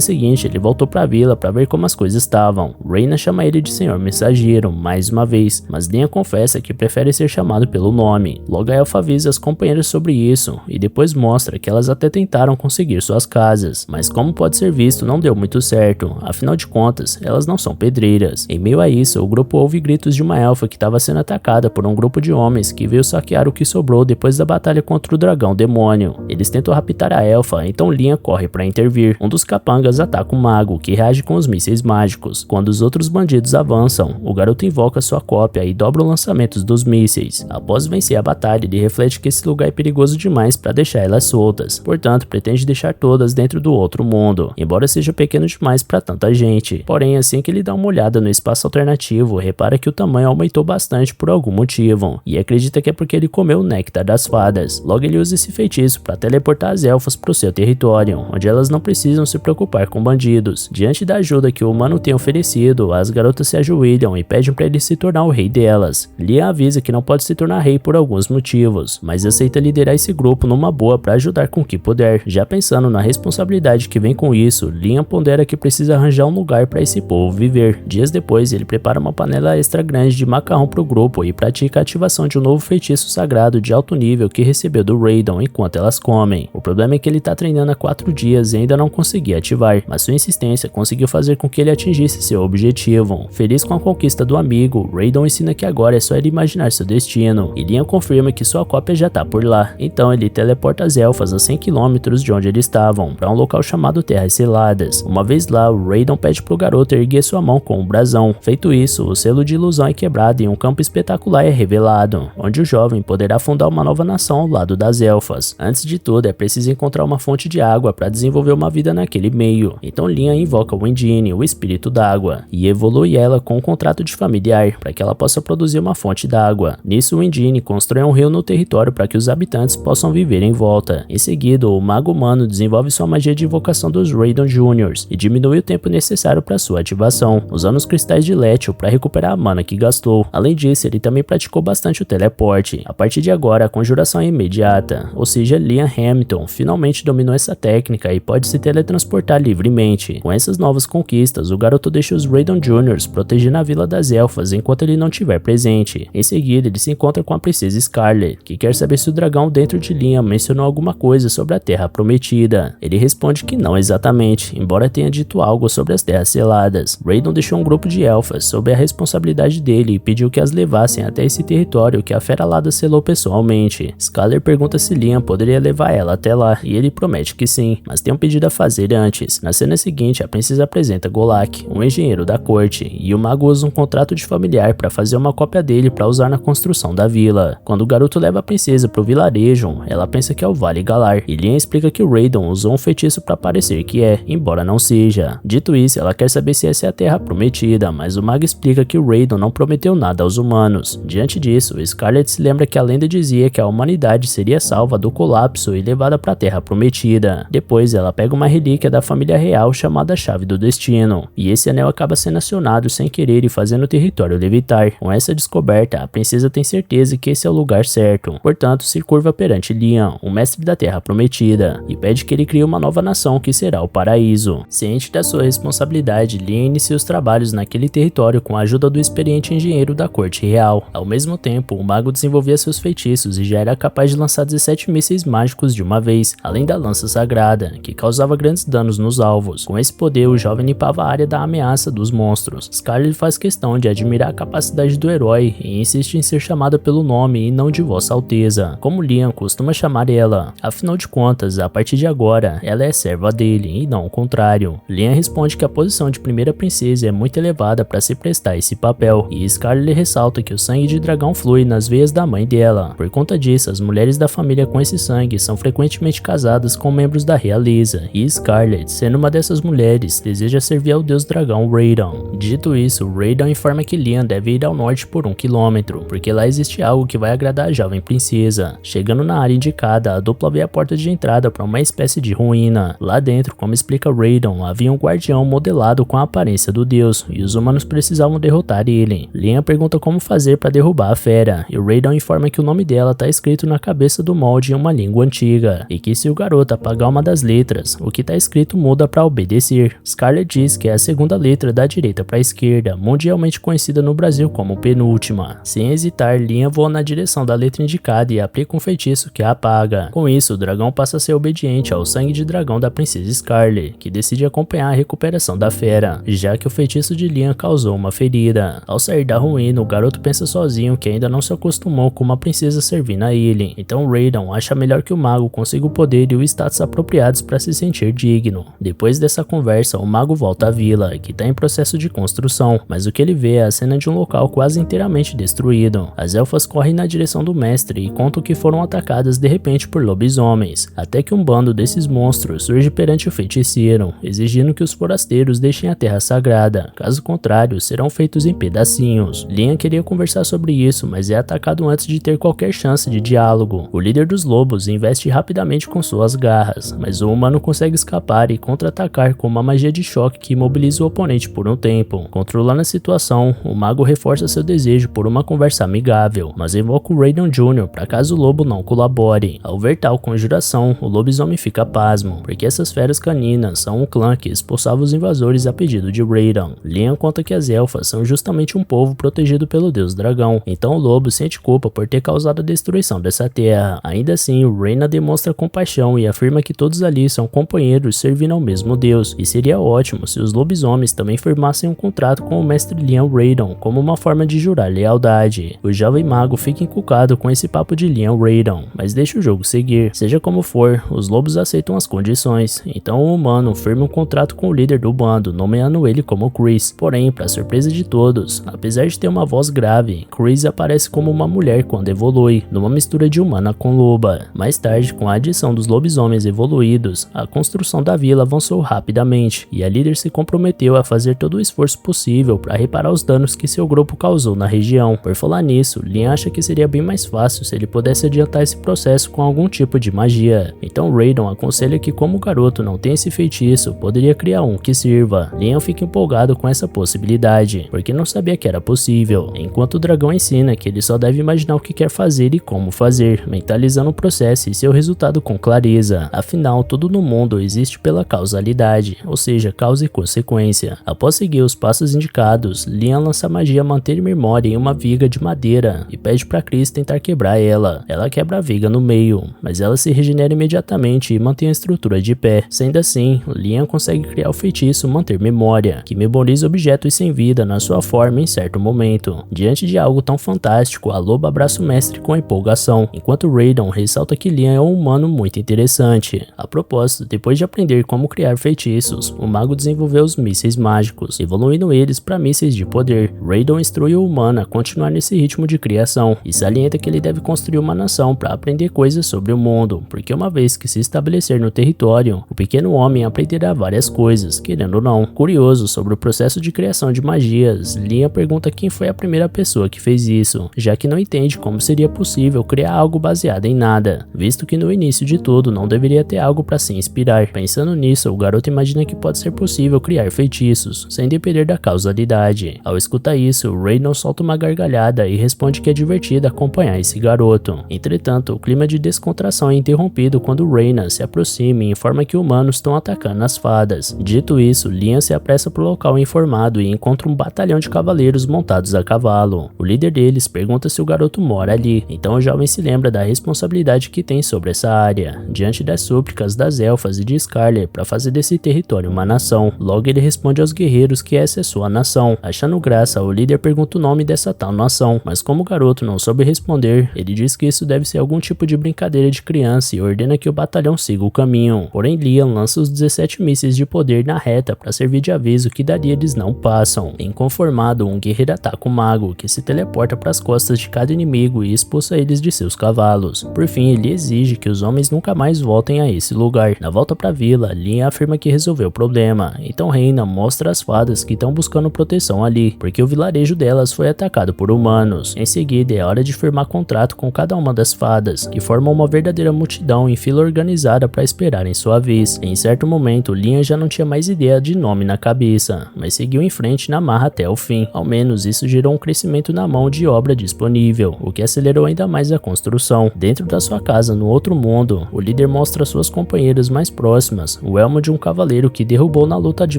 seguinte ele voltou para a vila para ver como as coisas estavam. Reyna chama ele de Senhor Mensageiro mais uma vez, mas Liam confessa que prefere ser chamado pelo nome. Logo a elfa avisa as companheiras sobre isso e depois mostra que elas até tentaram conseguir suas casas, mas como pode ser visto não deu muito certo, afinal de contas elas não são pedreiras. Em meio a isso o grupo ouve gritos de uma elfa que estava sendo atacada por um grupo de homens que veio saquear o que sobrou depois da batalha contra o dragão demônio. Eles tentam raptar a elfa, então Liam corre para intervir. Um dos capangas ataca o mago, que reage com os mísseis mágicos. Quando os outros bandidos avançam, o garoto invoca sua cópia e dobra os lançamentos dos mísseis. Após vencer a batalha, ele reflete que esse lugar é perigoso demais para deixar elas soltas, portanto pretende deixar todas dentro do outro mundo, embora seja pequeno demais para tanta gente. Porém, assim que ele dá uma olhada no espaço alternativo, repara que o tamanho aumentou bastante por algum motivo, e acredita que é porque ele comeu o néctar das fadas. Logo ele usa esse feitiço para teleportar as elfas para o seu território, onde elas não precisam se preocupar com bandidos. Diante da ajuda que o humano tem oferecido, as garotas se ajoelham e pedem para ele se tornar o rei delas. Liam avisa que não pode se tornar rei por alguns motivos, mas aceita liderar esse grupo numa boa para ajudar com o que puder. Já pensando na responsabilidade que vem com isso, Liam pondera que precisa arranjar um lugar para esse povo viver. Dias depois, ele prepara uma panela extra grande de macarrão para o grupo e pratica a ativação de um novo feitiço sagrado de alto nível que recebeu do Raiden enquanto elas comem. O problema é que ele está treinando há 4 dias e ainda não conseguia ativar, mas sua insistência conseguiu fazer com que ele atingisse seu objetivo. Feliz com a conquista do amigo, Raiden ensina que agora é só ele imaginar seu destino, e Liam confirma que sua cópia já está por lá. Então ele teleporta as elfas a 100 km de onde eles estavam, para um local chamado Terras Seladas. Uma vez lá, o Raiden pede pro garoto erguer sua mão com um brasão. Feito isso, o selo de ilusão é quebrado e um campo espetacular é revelado, onde o jovem poderá fundar uma nova nação ao lado das elfas. Antes de tudo, é preciso encontrar uma fonte de água para desenvolver uma vida naquele meio. Então Liam invoca o Undine, o espírito d'água, e evolui ela com um contrato de familiar para que ela possa produzir uma fonte d'água. Nisso, o Undine constrói um rio no território para que os habitantes possam viver em volta. Em seguida, o mago humano desenvolve sua magia de invocação dos Raiden Juniors e diminui o tempo necessário para sua ativação, usando os cristais de Létio para recuperar a mana que gastou. Além disso, ele também praticou bastante o teleporte. A partir de agora, a conjuração é imediata, ou seja, Liam Hamilton finalmente dominou essa técnica e pode se teletransportar livremente. Com essas novas conquistas, o garoto deixa os Raiden Juniors protegendo a Vila das Elfas enquanto ele não estiver presente. Em seguida, ele se encontra com a princesa Scarlet, que quer saber se o dragão dentro de Liam mencionou alguma coisa sobre a Terra Prometida. Ele responde que não exatamente, embora tenha dito algo sobre as Terras Seladas. Raiden deixou um grupo de elfas sob a responsabilidade dele e pediu que as levassem até esse território que a Fera Alada selou pessoalmente. Scarlet pergunta se Liam poderia levar ela até lá, e ele promete que sim, mas tem um pedido a fazer antes. Na cena seguinte, a princesa apresenta Golak, um engenheiro da corte, e o mago usa um contrato de familiar para fazer uma cópia dele para usar na construção da vila. Quando o garoto leva a princesa pro vilarejo, ela pensa que é o Vale Galar, e Liam explica que o Raiden usou um feitiço para parecer que é, embora não seja. Dito isso, ela quer saber se essa é a Terra Prometida, mas o mago explica que o Raiden não prometeu nada aos humanos. Diante disso, Scarlet se lembra que a lenda dizia que a humanidade seria salva do colapso e levada para a Terra Prometida. Depois, ela pega uma relíquia da família real chamada Chave do Destino, e esse anel acaba sendo acionado sem querer e fazendo o território levitar. Com essa descoberta, a princesa tem certeza que esse é o lugar certo, portanto se curva perante Liam, o mestre da Terra Prometida, e pede que ele crie uma nova nação que será o Paraíso. Ciente da sua responsabilidade, Liam inicia os trabalhos naquele território com a ajuda do experiente engenheiro da corte real. Ao mesmo tempo, o mago desenvolvia seus feitiços e já era capaz de lançar 17 mísseis mágicos de uma vez, além da lança sagrada, que causava grandes danos nos alvos. Com esse poder, o jovem limpava a área da ameaça dos monstros. Scarlet faz questão de admirar a capacidade do herói e insiste em ser chamada pelo nome e não de Vossa Alteza, como Liam costuma chamar ela. Afinal de contas, a partir de agora, ela é serva dele e não o contrário. Liam responde que a posição de primeira princesa é muito elevada para se prestar esse papel, e Scarlet ressalta que o sangue de dragão flui nas veias da mãe dela. Por conta disso, as mulheres da família com esse sangue são frequentemente casadas com membros da realeza, e Scarlet, sendo uma dessas mulheres, deseja servir ao deus dragão Raiden. Dito isso, Raiden informa que Liam deve ir ao norte por 1 quilômetro, porque lá existe algo que vai agradar a jovem princesa. Chegando na área indicada, a dupla vê a porta de entrada para uma espécie de ruína. Lá dentro, como explica Raiden, havia um guardião modelado com a aparência do deus, e os humanos precisavam derrotar ele. Liam pergunta como fazer para derrubar a fera, e Raiden informa que o nome dela está escrito na cabeça do molde em uma língua antiga, e que se o garoto apagar uma das letras, o que está escrito muda para obedecer. Scarlet diz que é a segunda letra da direita para a esquerda, mundialmente conhecida no Brasil como penúltima. Sem hesitar, Liam voa na direção da letra indicada e aplica um feitiço que a apaga. Com isso, o dragão passa a ser obediente ao sangue de dragão da princesa Scarlet, que decide acompanhar a recuperação da fera, já que o feitiço de Liam causou uma ferida. Ao sair da ruína, o garoto pensa sozinho que ainda não se acostumou com uma princesa servindo a ele, então Raiden acha melhor que o mago consiga o poder e o status apropriados para se sentir digno. Depois dessa conversa, o mago volta à vila, que está em processo de construção, mas o que ele vê é a cena de um local quase inteiramente destruído. As elfas correm na direção do mestre e contam que foram atacadas de repente por lobisomens, até que um bando desses monstros surge perante o feiticeiro, exigindo que os forasteiros deixem a terra sagrada, caso contrário serão feitos em pedacinhos. Liam queria conversar sobre isso, mas é atacado antes de ter qualquer chance de diálogo. O líder dos lobos investe rapidamente com suas garras, mas o humano consegue escapar e contra-atacar com uma magia de choque que imobiliza o oponente por um tempo. Controlando a situação, o mago reforça seu desejo por uma conversa amigável, mas invoca o Raiden Jr. para caso o lobo não colabore. Ao ver tal conjuração, o lobisomem fica pasmo, porque essas feras caninas são um clã que expulsava os invasores a pedido de Raiden. Liam conta que as elfas são justamente um povo protegido pelo deus dragão, então o lobo sente culpa por ter causado a destruição dessa terra. Ainda assim, Reyna demonstra compaixão e afirma que todos ali são companheiros servindo ao mesmo deus, e seria ótimo se os lobisomens também firmassem um contrato com o mestre Liam Raiden como uma forma de jurar lealdade. O jovem mago fica encucado com esse papo de Liam Raiden, mas deixa o jogo seguir. Seja como for, os lobos aceitam as condições, então o humano firma um contrato com o líder do bando, nomeando ele como Chris. Porém, para surpresa de todos, apesar de ter uma voz grave, Chris aparece como uma mulher quando evolui, numa mistura de humana com loba. Mais tarde, com a adição dos lobisomens evoluídos, a construção da vila avançou rapidamente, e a líder se comprometeu a fazer todo o esforço possível para reparar os danos que seu grupo causou na região. Por falar nisso, Liam acha que seria bem mais fácil se ele pudesse adiantar esse processo com algum tipo de magia. Então Raiden aconselha que, como o garoto não tem esse feitiço, poderia criar um que sirva. Liam fica empolgado com essa possibilidade, porque não sabia que era possível, enquanto o dragão ensina que ele só deve imaginar o que quer fazer e como fazer, mentalizando o processo e seu resultado com clareza. Afinal, tudo no mundo existe pela causalidade, ou seja, causa e consequência. Após seguir os passos indicados, Liam lança a magia Manter Memória em uma viga de madeira e pede para Chris tentar quebrar ela. Ela quebra a viga no meio, mas ela se regenera imediatamente e mantém a estrutura de pé. Sendo assim, Liam consegue criar o feitiço Manter Memória, que memoriza objetos sem vida na sua forma em certo momento. Diante de algo tão fantástico, a loba abraça o mestre com empolgação, enquanto Raiden ressalta que Liam é um humano muito interessante. A propósito, depois de aprender como criar feitiços, o mago desenvolveu os mísseis mágicos, evoluindo eles para mísseis de poder. Raiden instrui o humano a continuar nesse ritmo de criação, e salienta que ele deve construir uma nação para aprender coisas sobre o mundo, porque uma vez que se estabelecer no território, o pequeno homem aprenderá várias coisas, querendo ou não. Curioso sobre o processo de criação de magias, Liam pergunta quem foi a primeira pessoa que fez isso, já que não entende como seria possível criar algo baseado em nada, visto que no início de tudo não deveria ter algo para se inspirar. Pensando nisso, o garoto imagina que pode ser possível criar feitiços, sem depender da causalidade. Ao escutar isso, Raiden solta uma gargalhada e responde que é divertido acompanhar esse garoto. Entretanto, o clima de descontração é interrompido quando Reyna se aproxima e informa que humanos estão atacando as fadas. Dito isso, Liam se apressa para o local informado e encontra um batalhão de cavaleiros montados a cavalo. O líder deles pergunta se o garoto mora ali, então o jovem se lembra da responsabilidade que tem sobre essa área, diante das súplicas das elfas e de Scarlet para fazer desse território uma nação. Logo ele responde aos guerreiros que essa é sua nação. Achando graça, o líder pergunta o nome dessa tal nação, mas como o garoto não soube responder, ele diz que isso deve ser algum tipo de brincadeira de criança e ordena que o batalhão siga o caminho. Porém, Liam lança os 17 mísseis de poder na reta para servir de aviso que dali eles não passam. Inconformado, um guerreiro ataca o mago, que se teleporta para as costas de cada inimigo e expulsa eles de seus cavalos. Por fim, ele exige que os homens nunca mais voltem a esse lugar. Na volta para a vila, Liam afirma que resolveu o problema, então Reyna Lina mostra as fadas que estão buscando proteção ali, porque o vilarejo delas foi atacado por humanos. Em seguida, é hora de firmar contrato com cada uma das fadas, que formam uma verdadeira multidão em fila organizada para esperar em sua vez. Em certo momento, Lina já não tinha mais ideia de nome na cabeça, mas seguiu em frente na marra até o fim. Ao menos isso gerou um crescimento na mão de obra disponível, o que acelerou ainda mais a construção. Dentro da sua casa no outro mundo, o líder mostra suas companheiras mais próximas o elmo de um cavaleiro que derrubou na luta de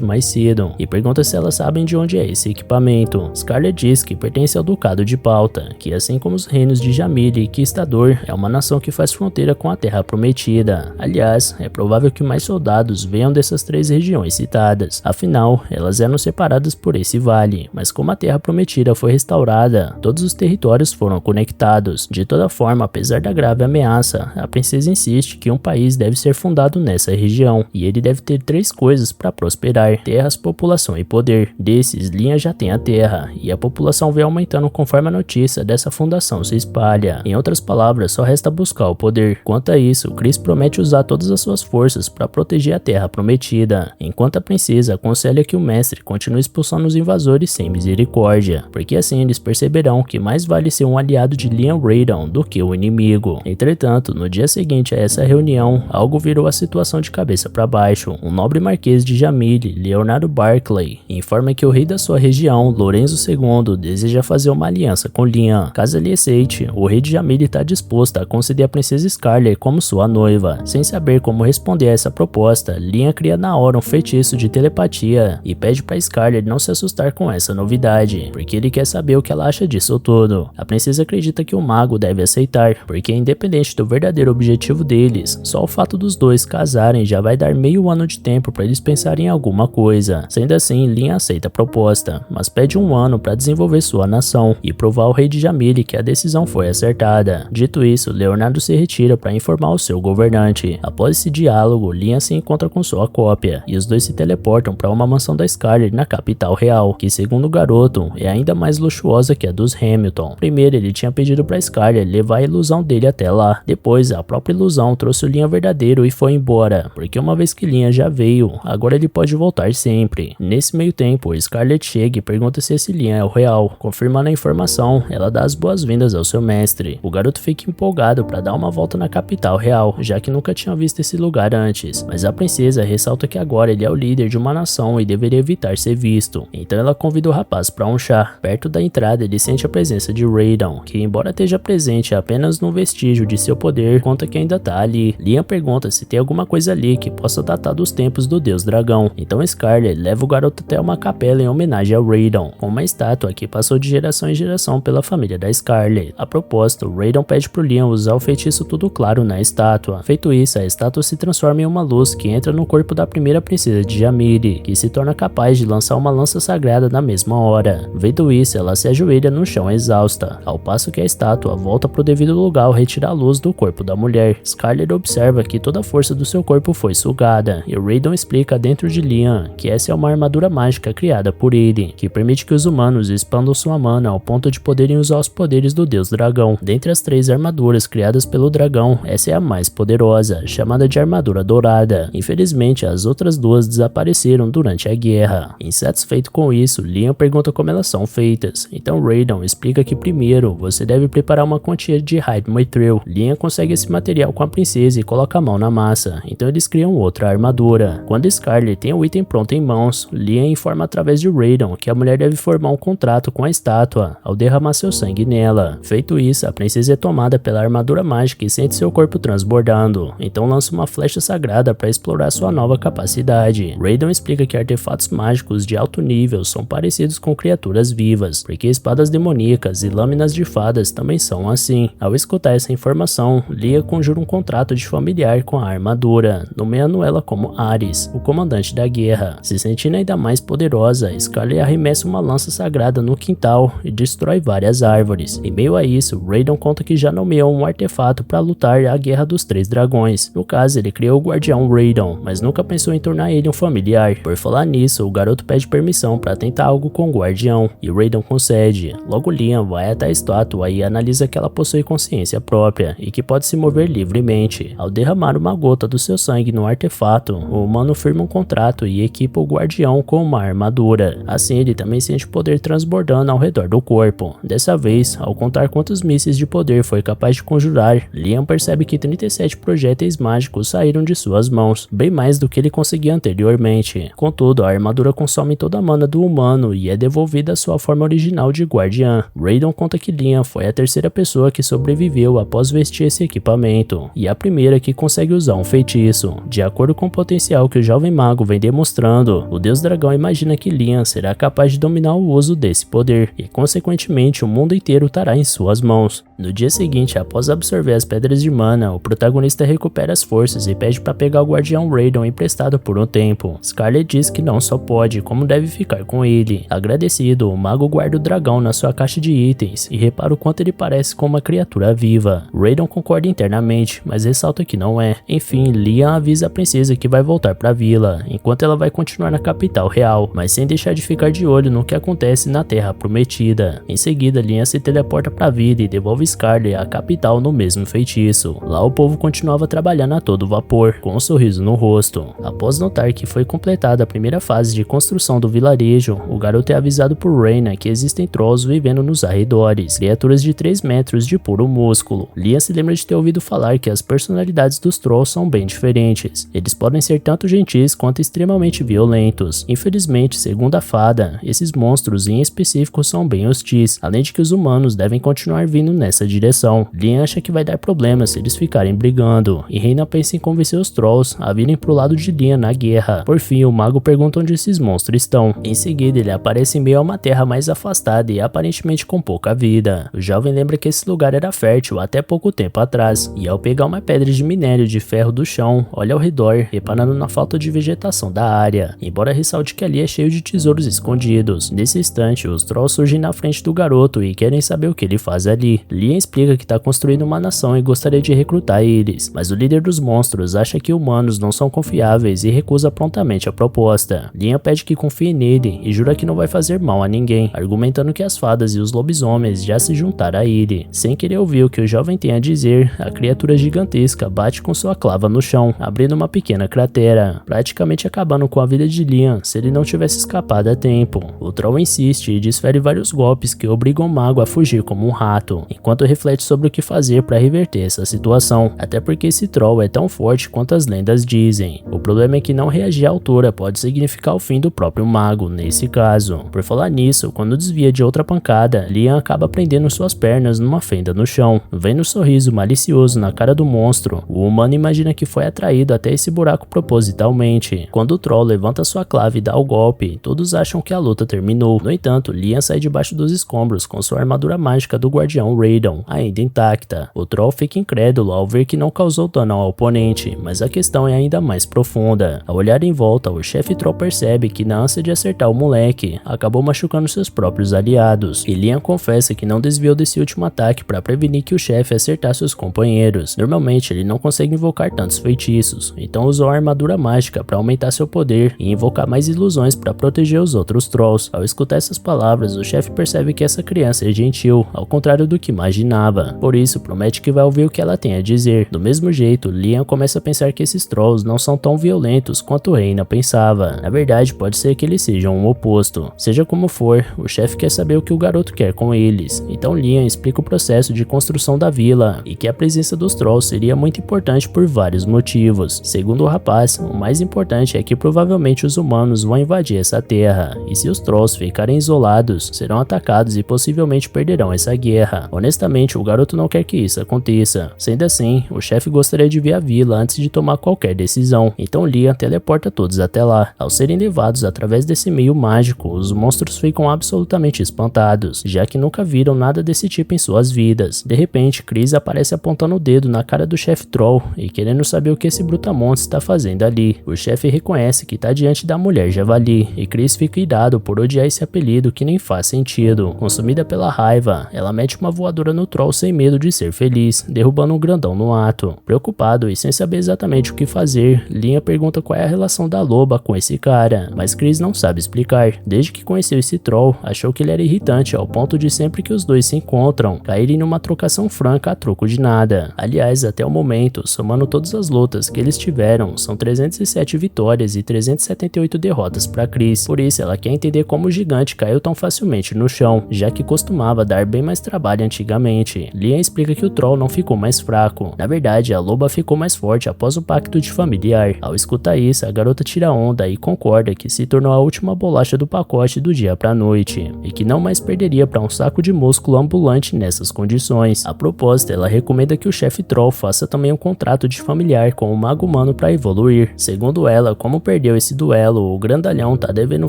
mais cedo e pergunta se elas sabem de onde é esse equipamento. Scarlet diz que pertence ao Ducado de Pauta, que assim como os reinos de Jamile e Quistador, é uma nação que faz fronteira com a Terra Prometida. Aliás, é provável que mais soldados venham dessas 3 regiões citadas, afinal, elas eram separadas por esse vale, mas como a Terra Prometida foi restaurada, todos os territórios foram conectados. De toda forma, apesar da grave ameaça, a princesa insiste que um país deve ser fundado nessa região, e ele deve ter 3 coisas para prosperar: terras, população e poder. Desses, Lina já tem a terra, e a população vem aumentando conforme a notícia dessa fundação se espalha. Em outras palavras, só resta buscar o poder. Quanto a isso, Chris promete usar todas as suas forças para proteger a Terra Prometida, enquanto a princesa aconselha que o mestre continue expulsando os invasores sem misericórdia, porque assim eles perceberão que mais vale ser um aliado de Liam Raiden do que o inimigo. Entretanto, no dia seguinte a essa reunião, algo virou a situação de cabeça para baixo. Um nobre marquês de Jamile, Leonardo Barclay, informa que o rei da sua região, Lorenzo II, deseja fazer uma aliança com Liam. Caso ele aceite, o rei de Jamile está disposto a conceder a princesa Scarlet como sua noiva. Sem saber como responder a essa proposta, Liam cria na hora um feitiço de telepatia e pede para Scarlet não se assustar com essa novidade, porque ele quer saber o que ela acha disso tudo. A princesa acredita que o mago deve aceitar, porque independente do verdadeiro objetivo deles, só o fato dos dois casarem já vai dar meio ano de tempo para eles pensarem em alguma coisa. Sendo assim, Liam aceita a proposta, mas pede 1 ano para desenvolver sua nação e provar ao rei de Jamile que a decisão foi acertada. Dito isso, Leonardo se retira para informar o seu governante. Após esse diálogo, Liam se encontra com sua cópia, e os dois se teleportam para uma mansão da Scarlet na capital real, que segundo o garoto, é ainda mais luxuosa que a dos Hamilton. Primeiro, ele tinha pedido para Scarlet levar a ilusão dele até lá. Depois, a própria ilusão trouxe o Liam verdadeiro e foi embora, porque uma vez que Liam já veio, agora ele pode voltar sempre. Nesse meio tempo, Scarlet chega e pergunta se esse Liam é o real. Confirmando a informação, ela dá as boas-vindas ao seu mestre. O garoto fica empolgado para dar uma volta na capital real, já que nunca tinha visto esse lugar antes, mas a princesa ressalta que agora ele é o líder de uma nação e deveria evitar ser visto. Então ela convida o rapaz para um chá. Perto da entrada, ele sente a presença de Raiden, que embora esteja presente apenas no vestígio de seu poder, conta que ainda tá ali. Liam pergunta se tem alguma coisa ali que possa datar dos tempos do deus dragão. Então Scarlet leva o garoto até uma capela em homenagem a Raiden, com uma estátua que passou de geração em geração pela família da Scarlet. A propósito, Raiden pede pro Liam usar o feitiço Tudo Claro na estátua. Feito isso, a estátua se transforma em uma luz que entra no corpo da primeira princesa de Jamile, que se torna capaz de lançar uma lança sagrada na mesma hora. Vendo isso, ela se ajoelha no chão exausta, ao passo que a estátua volta pro devido lugar ao retirar a luz do corpo da mulher. Scarlet observa que toda a força do seu corpo foi sugada, e Raiden explica dentro de Liam que essa é uma armadura mágica criada por ele, que permite que os humanos expandam sua mana ao ponto de poderem usar os poderes do deus dragão. Dentre as 3 armaduras criadas pelo dragão, essa é a mais poderosa, chamada de Armadura Dourada. Infelizmente, as outras 2 desapareceram durante a guerra. Insatisfeito com isso, Liam pergunta como elas são feitas. Então Raiden explica que primeiro você deve preparar uma quantia de Hyde Mithril. Liam consegue esse material com a princesa e coloca a mão na massa, então eles criam outra armadura. Quando Scarlet tem o item pronto em mãos, Liam informa através de Raiden que a mulher deve formar um contrato com a estátua ao derramar seu sangue nela. Feito isso, a princesa é tomada pela armadura mágica e sente seu corpo transbordando, então lança uma flecha sagrada para explorar sua nova capacidade. Raiden explica que artefatos mágicos de alto nível são parecidos com criaturas vivas, porque espadas demoníacas e lâminas de fadas também são assim. Ao escutar essa informação, Liam conjura um contrato de familiar com a armadura, nomeando ela como Ares, o comandante da guerra. Se sentindo ainda mais poderosa, Scarlet arremessa uma lança sagrada no quintal e destrói várias árvores. Em meio a isso, Raiden conta que já nomeou um artefato para lutar a guerra dos 3 dragões. No caso, ele criou o guardião Raiden, mas nunca pensou em tornar ele um familiar. Por falar nisso, o garoto pede permissão para tentar algo com o guardião, e Raiden concede. Logo Liam vai até a estátua e analisa que ela possui consciência própria e que pode se mover livremente. Ao derramar uma gota do seu sangue no artefato, o humano firma um contrato e equipa equipa o guardião com uma armadura. Assim, ele também sente o poder transbordando ao redor do corpo. Dessa vez, ao contar quantos mísseis de poder foi capaz de conjurar, Liam percebe que 37 projéteis mágicos saíram de suas mãos, bem mais do que ele conseguia anteriormente. Contudo, a armadura consome toda a mana do humano e é devolvida à sua forma original de guardiã. Raiden conta que Liam foi a terceira pessoa que sobreviveu após vestir esse equipamento, e a primeira que consegue usar um feitiço. De acordo com o potencial que o jovem mago vem demonstrando, o Deus Dragão imagina que Liam será capaz de dominar o uso desse poder, e consequentemente o mundo inteiro estará em suas mãos. No dia seguinte, após absorver as pedras de mana, o protagonista recupera as forças e pede para pegar o guardião Raiden emprestado por um tempo. Scarlet diz que não só pode, como deve ficar com ele. Agradecido, o mago guarda o dragão na sua caixa de itens e repara o quanto ele parece com uma criatura viva. Raiden concorda internamente, mas ressalta que não é. Enfim, Liam avisa a princesa que vai voltar para a vila, enquanto ela vai continuar na capital real, mas sem deixar de ficar de olho no que acontece na Terra Prometida. Em seguida, Liam se teleporta para a vila e devolve Scarlet à capital no mesmo feitiço. Lá o povo continuava trabalhando a todo vapor, com um sorriso no rosto. Após notar que foi completada a primeira fase de construção do vilarejo, o garoto é avisado por Reyna que existem trolls vivendo nos arredores, criaturas de 3 metros de puro músculo. Liam se lembra de ter ouvido falar que as personalidades dos trolls são bem diferentes. Eles podem ser tanto gentis quanto extremamente violentos. Infelizmente, segundo a fada, esses monstros em específico são bem hostis, além de que os humanos devem continuar vindo nessa direção. Liam acha que vai dar problemas se eles ficarem brigando, e Reyna pensa em convencer os trolls a virem pro lado de Liam na guerra. Por fim, o mago pergunta onde esses monstros estão. Em seguida, ele aparece em meio a uma terra mais afastada e aparentemente com pouca vida. O jovem lembra que esse lugar era fértil até pouco tempo atrás, e ao pegar uma pedra de minério de ferro do chão, olha ao redor, reparando na falta de vegetação da área, embora ressalte que ali é cheio de tesouros escondidos. Nesse instante, os trolls surgem na frente do garoto e querem saber o que ele faz ali. Liam explica que está construindo uma nação e gostaria de recrutar eles, mas o líder dos monstros acha que humanos não são confiáveis e recusa prontamente a proposta. Liam pede que confie nele e jura que não vai fazer mal a ninguém, argumentando que as fadas e os lobisomens já se juntaram a ele. Sem querer ouvir o que o jovem tem a dizer, a criatura gigantesca bate com sua clava no chão, abrindo uma pequena cratera, praticamente acabando com a vida de Liam se ele não tivesse escapado a tempo. O troll insiste e desfere vários golpes que obrigam o mago a fugir como um rato, enquanto reflete sobre o que fazer para reverter essa situação, até porque esse troll é tão forte quanto as lendas dizem. O problema é que não reagir à altura pode significar o fim do próprio mago, nesse caso. Por falar nisso, quando desvia de outra pancada, Liam acaba prendendo suas pernas numa fenda no chão. Vendo o sorriso malicioso na cara do monstro, o humano imagina que foi atraído até esse buraco propositalmente. Quando o troll levanta sua clave e dá o golpe, todos acham que a luta terminou. No entanto, Liam sai debaixo dos escombros com sua armadura mágica do guardião Raiden ainda intacta. O troll fica incrédulo ao ver que não causou dano ao oponente, mas a questão é ainda mais profunda. Ao olhar em volta, o chefe troll percebe que na ânsia de acertar o moleque, acabou machucando seus próprios aliados, e Liam confessa que não desviou desse último ataque para prevenir que o chefe acertasse os companheiros. Normalmente ele não consegue invocar tantos feitiços, então usou a armadura mágica para aumentar seu poder e invocar mais ilusões para proteger os outros trolls. Ao escutar essas palavras, o chefe percebe que essa criança é gentil, ao contrário do que imaginava. Por isso, promete que vai ouvir o que ela tem a dizer. Do mesmo jeito, Liam começa a pensar que esses trolls não são tão violentos quanto Reyna pensava. Na verdade, pode ser que eles sejam o oposto. Seja como for, o chefe quer saber o que o garoto quer com eles. Então Liam explica o processo de construção da vila e que a presença dos trolls seria muito importante por vários motivos. Segundo o rapaz, o mais importante é que provavelmente os humanos vão invadir essa terra, e se os trolls ficarem isolados, serão atacados e possivelmente perderão essa guerra. Honestamente, o garoto não quer que isso aconteça. Sendo assim, o chefe gostaria de ver a vila antes de tomar qualquer decisão, então Liam teleporta todos até lá. Ao serem levados através desse meio mágico, os monstros ficam absolutamente espantados, já que nunca viram nada desse tipo em suas vidas. De repente, Chris aparece apontando o dedo na cara do chefe troll e querendo saber o que esse brutamontes está fazendo ali. O chefe reconhece que está diante da mulher javali, e Chris fica irado por odiar esse apelido que nem faz sentido. Consumida pela raiva, ela mete uma voadora no troll sem medo de ser feliz, derrubando um grandão no ato. Preocupado e sem saber exatamente o que fazer, Liam pergunta qual é a relação da loba com esse cara, mas Chris não sabe explicar. Desde que conheceu esse troll, achou que ele era irritante ao ponto de sempre que os dois se encontram, caírem numa trocação franca a troco de nada. Aliás, até o momento, somando todas as lutas que eles tiveram, são 307 vitórias e 278 derrotas para Chris, por isso ela quer entender como o gigante caiu tão facilmente no chão, já que costumava dar bem mais trabalho antigamente. Liam explica que o Troll não ficou mais fraco, na verdade a loba ficou mais forte após o pacto de familiar. Ao escutar isso, a garota tira onda e concorda que se tornou a última bolacha do pacote do dia pra noite, e que não mais perderia para um saco de músculo ambulante nessas condições. A propósito, ela recomenda que o chefe Troll faça também um contrato de familiar com o mago humano para evoluir. Segundo ela, como perdeu esse duelo, o grandalhão tá devendo um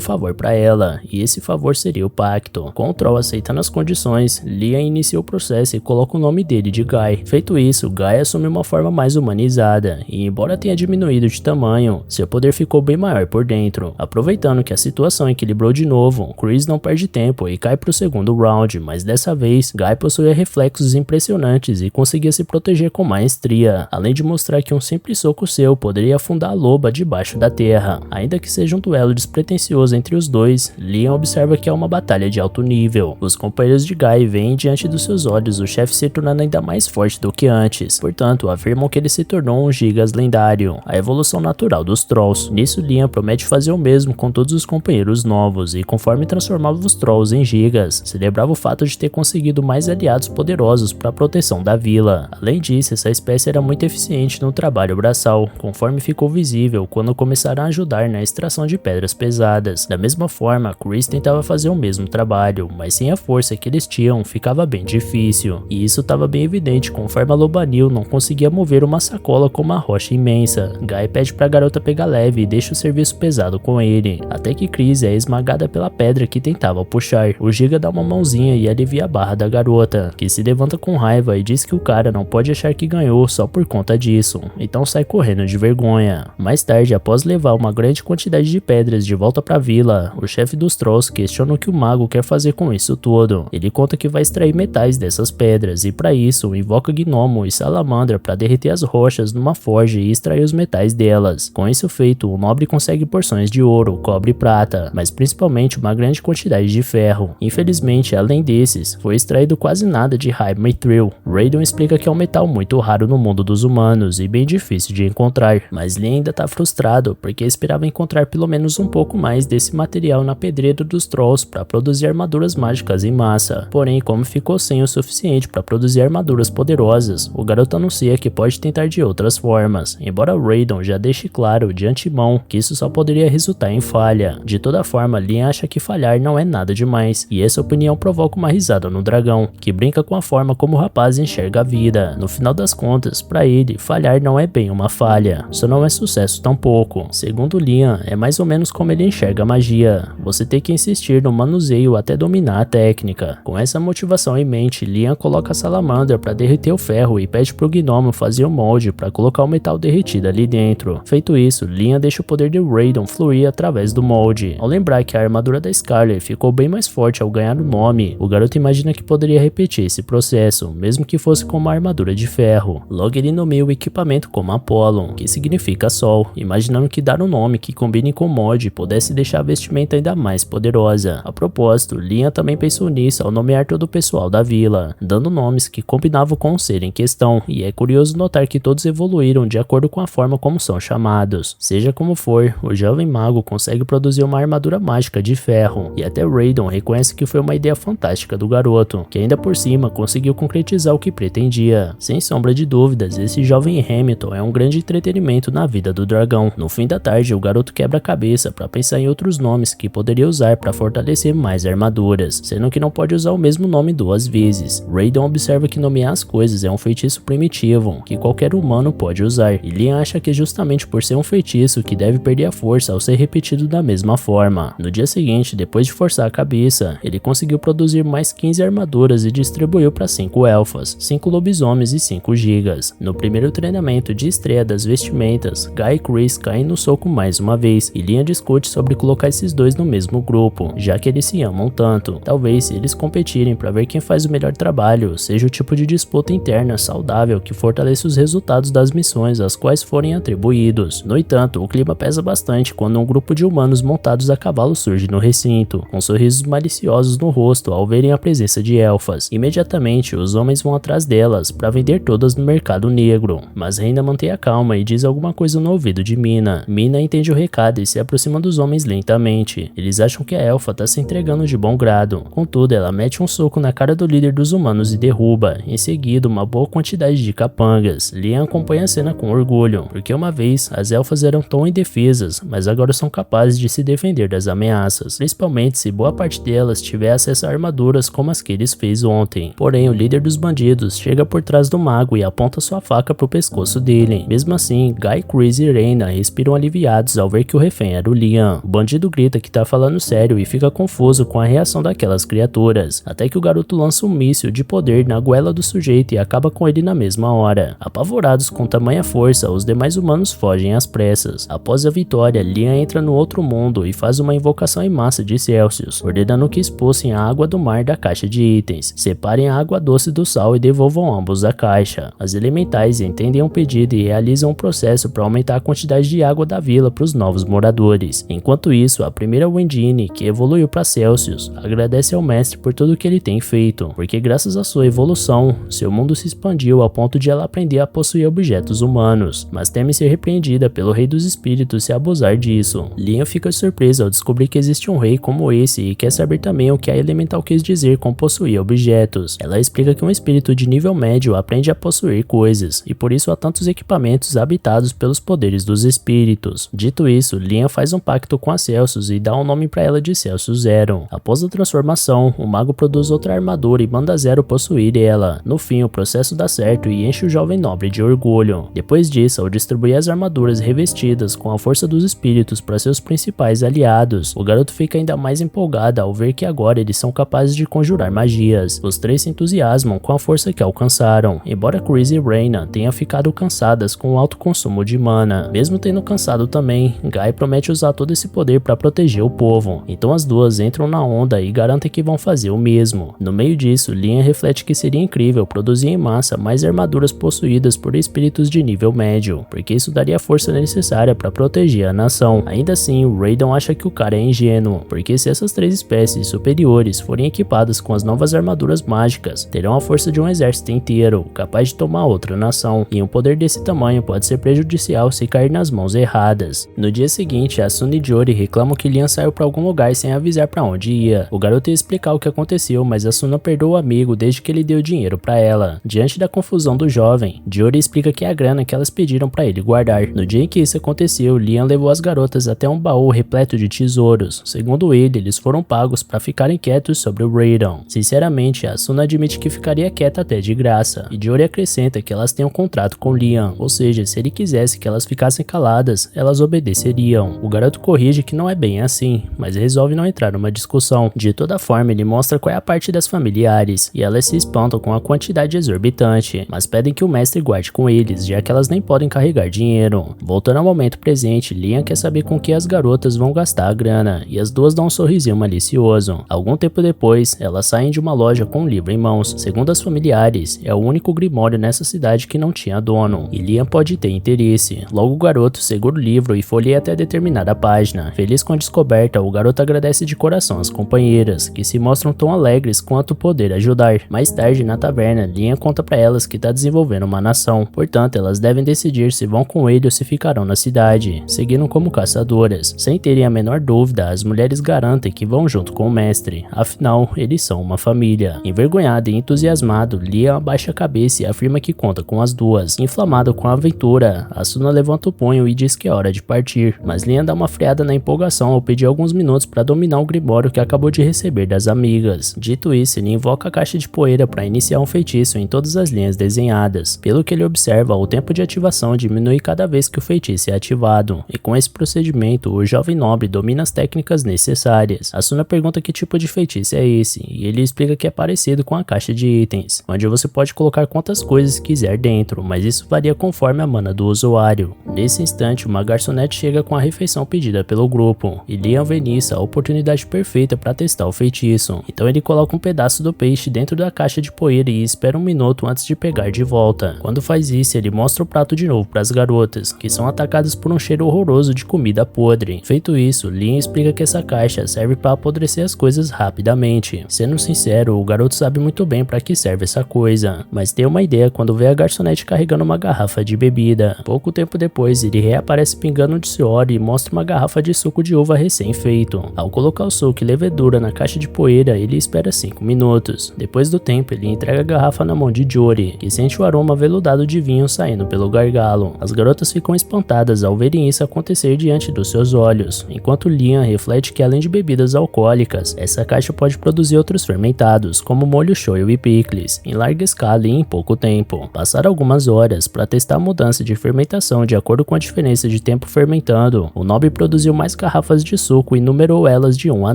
favor para ela, e esse favor seria o pacto. Com o Troll aceitando as condições, Liam inicia o processo e coloca o nome dele de Guy. Feito isso, Guy assume uma forma mais humanizada, e embora tenha diminuído de tamanho, seu poder ficou bem maior por dentro. Aproveitando que a situação equilibrou de novo, Chris não perde tempo e cai pro segundo round, mas dessa vez, Guy possuía reflexos impressionantes e conseguia se proteger com maestria, além de mostrar que um simples soco seu poderia afundar a loba debaixo da terra. Ainda que seja um duelo despretensioso entre os dois, Liam observa que é uma batalha de alto nível. Os companheiros de Guy veem diante dos seus olhos o chefe se tornando ainda mais forte do que antes, portanto afirmam que ele se tornou um Gigas lendário, a evolução natural dos Trolls. Nisso, Liam promete fazer o mesmo com todos os companheiros novos, e conforme transformava os Trolls em Gigas, celebrava o fato de ter conseguido mais aliados poderosos para a proteção da vila. Além disso, essa espécie era muito eficiente no trabalho braçal, conforme ficou visível quando começaram a ajudar na extração de pedras pesadas. Da mesma forma, Chris tentava fazer o mesmo trabalho, mas sem a força que eles tinham, ficava bem difícil, e isso estava bem evidente conforme a Lobanil não conseguia mover uma sacola com uma rocha imensa. Guy pede para a garota pegar leve e deixa o serviço pesado com ele, até que Chris é esmagada pela pedra que tentava puxar. O Giga dá uma mãozinha e alivia a barra da garota, que se levanta com raiva e diz que o cara não pode achar que ganhou só por conta disso, então sai correndo de vergonha. Mais tarde, após levar uma grande quantidade de pedras de volta para a vila, o chefe dos Trolls questiona o que o mago quer fazer com isso tudo. Ele conta que vai extrair metais dessas pedras e para isso invoca Gnomo e Salamandra para derreter as rochas numa forja e extrair os metais delas. Com isso feito, o nobre consegue porções de ouro, cobre e prata, mas principalmente uma grande quantidade de ferro. Infelizmente, além desses, foi extraído quase nada de High Mithril. Raiden explica que é um metal muito raro no mundo dos humanos e bem difícil de encontrar, mas Lee ainda tá frustrado porque esperava encontrar pelo menos um pouco mais desse material na pedreira dos Trolls para produzir armaduras mágicas em massa. Porém, como ficou sem o suficiente para produzir armaduras poderosas, o garoto anuncia que pode tentar de outras formas, embora Raiden já deixe claro de antemão que isso só poderia resultar em falha. De toda forma, Liam acha que falhar não é nada demais, e essa opinião provoca uma risada no dragão, que brinca com a forma como o rapaz enxerga a vida. No final das contas, para ele, falhar não é bem uma falha, só não é sucesso tampouco. Segundo Liam, é mais ou menos como ele enxerga a magia, você tem que insistir no manuseio até dominar a técnica. Com essa motivação em mente, Liam coloca a Salamandra para derreter o ferro e pede pro Gnomo fazer o molde para colocar o metal derretido ali dentro. Feito isso, Liam deixa o poder de Raiden fluir através do molde. Ao lembrar que a armadura da Scarlet ficou bem mais forte ao ganhar o nome, o garoto imagina que poderia repetir esse processo, mesmo que fosse com uma armadura de ferro. Logo ele nomeia o equipamento como Apollon, que significa Sol, imaginando que dar um nome que combine com o molde pudesse deixar a vestimenta ainda mais poderosa. A propósito, Liam também pensou nisso ao nomear todo o pessoal da vila, dando nomes que combinavam com o ser em questão, e é curioso notar que todos evoluíram de acordo com a forma como são chamados. Seja como for, o jovem mago consegue produzir uma armadura mágica de ferro, e até Raiden reconhece que foi uma ideia fantástica do garoto, que ainda por cima conseguiu concretizar o que pretendia. Sem sombra de dúvidas, esse jovem Hamilton é um grande entretenimento na vida do dragão. No fim da tarde, o garoto quebra a cabeça para pensar em outros nomes que poderia usar para fortalecer mais armaduras, sendo que não pode usar o mesmo nome duas vezes. Raiden observa que nomear as coisas é um feitiço primitivo, que qualquer humano pode usar, e Liam acha que é justamente por ser um feitiço que deve perder a força ao ser repetido da mesma forma. No dia seguinte, depois de forçar a cabeça, ele conseguiu produzir mais 15 armaduras e distribuiu para 5 elfas, 5 lobisomens e 5 gigas. No primeiro treinamento de estreia das vestimentas, Guy e Chris caem no soco mais uma vez, e Liam discute sobre colocar esses dois no mesmo grupo, já que eles se amam tanto. Talvez se eles competirem para ver quem faz o melhor trabalho, seja o tipo de disputa interna saudável que fortaleça os resultados das missões às quais forem atribuídos. No entanto, o clima pesa bastante quando um grupo de humanos montados a cavalo surge no recinto, com sorrisos maliciosos no rosto ao verem a presença de elfas. Imediatamente, os homens vão atrás delas para vender todas no mercado negro, mas Reina mantém a calma e diz alguma coisa no ouvido de Mina. Mina entende o recado e se aproxima dos homens lentamente. Eles acham que a elfa tá se entregando de bom grado. Contudo, ela mete um soco na cara do líder dos humanos e derruba. Em seguida, uma boa quantidade de capangas. Liam acompanha a cena com orgulho, porque uma vez as elfas eram tão indefesas, mas agora são capazes de se defender das ameaças, principalmente se boa parte delas tiver acesso a armaduras como as que eles fez ontem. Porém, o líder dos bandidos chega por trás do mago e aponta sua faca pro pescoço dele. Mesmo assim, Guy, Chris e Reyna respiram aliviados ao ver que o refém era o Liam. O bandido grita que tá falando sério e fica confuso com a reação daquelas criaturas, até que o garoto lança um míssil de poder na goela do sujeito e acaba com ele na mesma hora. Apavorados com tamanha força, os demais humanos fogem às pressas. Após a vitória, Liam entra no outro mundo e faz uma invocação em massa de Celsius, ordenando que expulsem a água do mar da caixa de itens, separem a água doce do sal e devolvam ambos a caixa. As elementais entendem o pedido e realizam um processo para aumentar a quantidade de água da vila para os novos moradores. Enquanto isso, a primeira Wendine, que evoluiu para Celsius, agradece ao mestre por tudo que ele tem feito, porque graças à sua evolução, seu mundo se expandiu ao ponto de ela aprender a possuir objetos humanos, mas teme ser repreendida pelo rei dos espíritos se abusar disso. Liam fica surpresa ao descobrir que existe um rei como esse e quer saber também o que a elemental quis dizer com possuir objetos. Ela explica que um espírito de nível médio aprende a possuir coisas, e por isso há tantos equipamentos habitados pelos poderes dos espíritos. Dito isso, Liam faz um pacto com a Celsius e dá um nome para ela de Celsius Zero. Após a transformação, o mago produz outra armadura e manda Zero possuir ela. No fim, o processo dá certo e enche o jovem nobre de orgulho. Depois disso, ao distribuir as armaduras revestidas com a força dos espíritos para seus principais aliados, o garoto fica ainda mais empolgado ao ver que agora eles são capazes de conjurar magias. Os três se entusiasmam com a força que alcançaram, embora Chris e Reyna tenham ficado cansadas com o alto consumo de mana. Mesmo tendo cansado também, Guy promete usar todo esse poder para proteger o povo, então as duas entram na onda e garantem que vão fazer o mesmo. No meio disso, Liam reflete que seria incrível produzir em massa mais armaduras possuídas por espíritos de nível médio, porque isso daria a força necessária para proteger a nação. Ainda assim, o Raiden acha que o cara é ingênuo, porque se essas três espécies superiores forem equipadas com as novas armaduras mágicas, terão a força de um exército inteiro, capaz de tomar outra nação, e um poder desse tamanho pode ser prejudicial se cair nas mãos erradas. No dia seguinte, Asuna e Jori reclamam que Liam saiu para algum lugar sem avisar para onde ia. O garoto ia explicar o que aconteceu, mas Asuna perdoa o amigo desde que ele deu dinheiro para ela. Diante da confusão do jovem, Jori explica que é a grana que elas pediram para ele guardar. No dia em que isso aconteceu, Liam levou as garotas até um baú repleto de tesouros. Segundo ele, eles foram pagos para ficarem quietos sobre o Raiden. Sinceramente, Asuna admite que ficaria quieta até de graça, e Jori acrescenta que elas têm um contrato com Liam, ou seja, se ele quisesse que elas ficassem caladas, elas obedeceriam. O garoto corrige que não é bem assim, mas resolve não entrar numa discussão. De toda forma, ele mostra qual é a parte das familiares, e elas se espantam com a quantidade exorbitante, mas pedem que o mestre guarde com eles, já que elas nem podem carregar dinheiro. Voltando ao momento presente, Liam quer saber com que as garotas vão gastar a grana, e as duas dão um sorrisinho malicioso. Algum tempo depois, elas saem de uma loja com um livro em mãos. Segundo as familiares, é o único grimório nessa cidade que não tinha dono, e Liam pode ter interesse. Logo o garoto segura o livro e folheia até determinada página. Feliz com a descoberta, o garoto agradece de coração as companheiras, que se mostram tão alegres quanto poder ajudar. Mais tarde, na taverna, Liam conta pra elas que tá desenvolvendo uma nação, portanto elas devem decidir se vão com ele ou se ficarão na cidade, seguindo como caçadoras. Sem terem a menor dúvida, as mulheres garantem que vão junto com o mestre, afinal, eles são uma família. Envergonhado e entusiasmado, Liam abaixa a cabeça e afirma que conta com as duas. Inflamado com a aventura, Asuna levanta o punho e diz que é hora de partir, mas Liam dá uma freada na empolgação ao pedir alguns minutos para dominar o grimório que acabou de receber das amigas. Dito isso, ele invoca a caixa de poeira para iniciar um feitiço em todas as linhas desenhadas. Pelo que ele observa, o tempo de ativação diminui cada vez que o feitiço é ativado, e com esse procedimento, o jovem nobre domina as técnicas necessárias. Asuna pergunta que tipo de feitiço é esse, e ele explica que é parecido com a caixa de itens, onde você pode colocar quantas coisas quiser dentro, mas isso varia conforme a mana do usuário. Nesse instante, uma garçonete chega com a refeição pedida pelo grupo, e Liam vê nisso a oportunidade perfeita para testar o feitiço. Então ele coloca um pedaço do peixe dentro da caixa de poeira e espera um minuto antes de pegar de volta. Quando faz isso, ele mostra o prato de novo para as garotas, que são atacadas por um cheiro horroroso de comida podre. Feito isso, Liam explica que essa caixa serve para apodrecer as coisas rapidamente. Sendo sincero, o garoto sabe muito bem para que serve essa coisa, mas tem uma ideia quando vê a garçonete carregando uma garrafa de bebida. Pouco tempo depois, ele reaparece pingando pingando de suor e mostra uma garrafa de suco de uva recém-feito. Ao colocar o suco e levedura na caixa de poeira, ele espera 5 minutos. Depois do tempo, ele entrega a garrafa na mão de Jori, que sente o aroma veludado de vinho saindo pelo gargalo. As garotas ficam espantadas ao verem isso acontecer diante dos seus olhos, enquanto Liam reflete que além de bebidas alcoólicas, essa caixa pode produzir outros fermentados, como molho shoyu e picles, em larga escala e em pouco tempo. Passaram algumas horas para testar a mudança de fermentação de acordo com a diferença de tempo fermentando. O Nobre produziu mais garrafas de suco e numerou elas de 1 a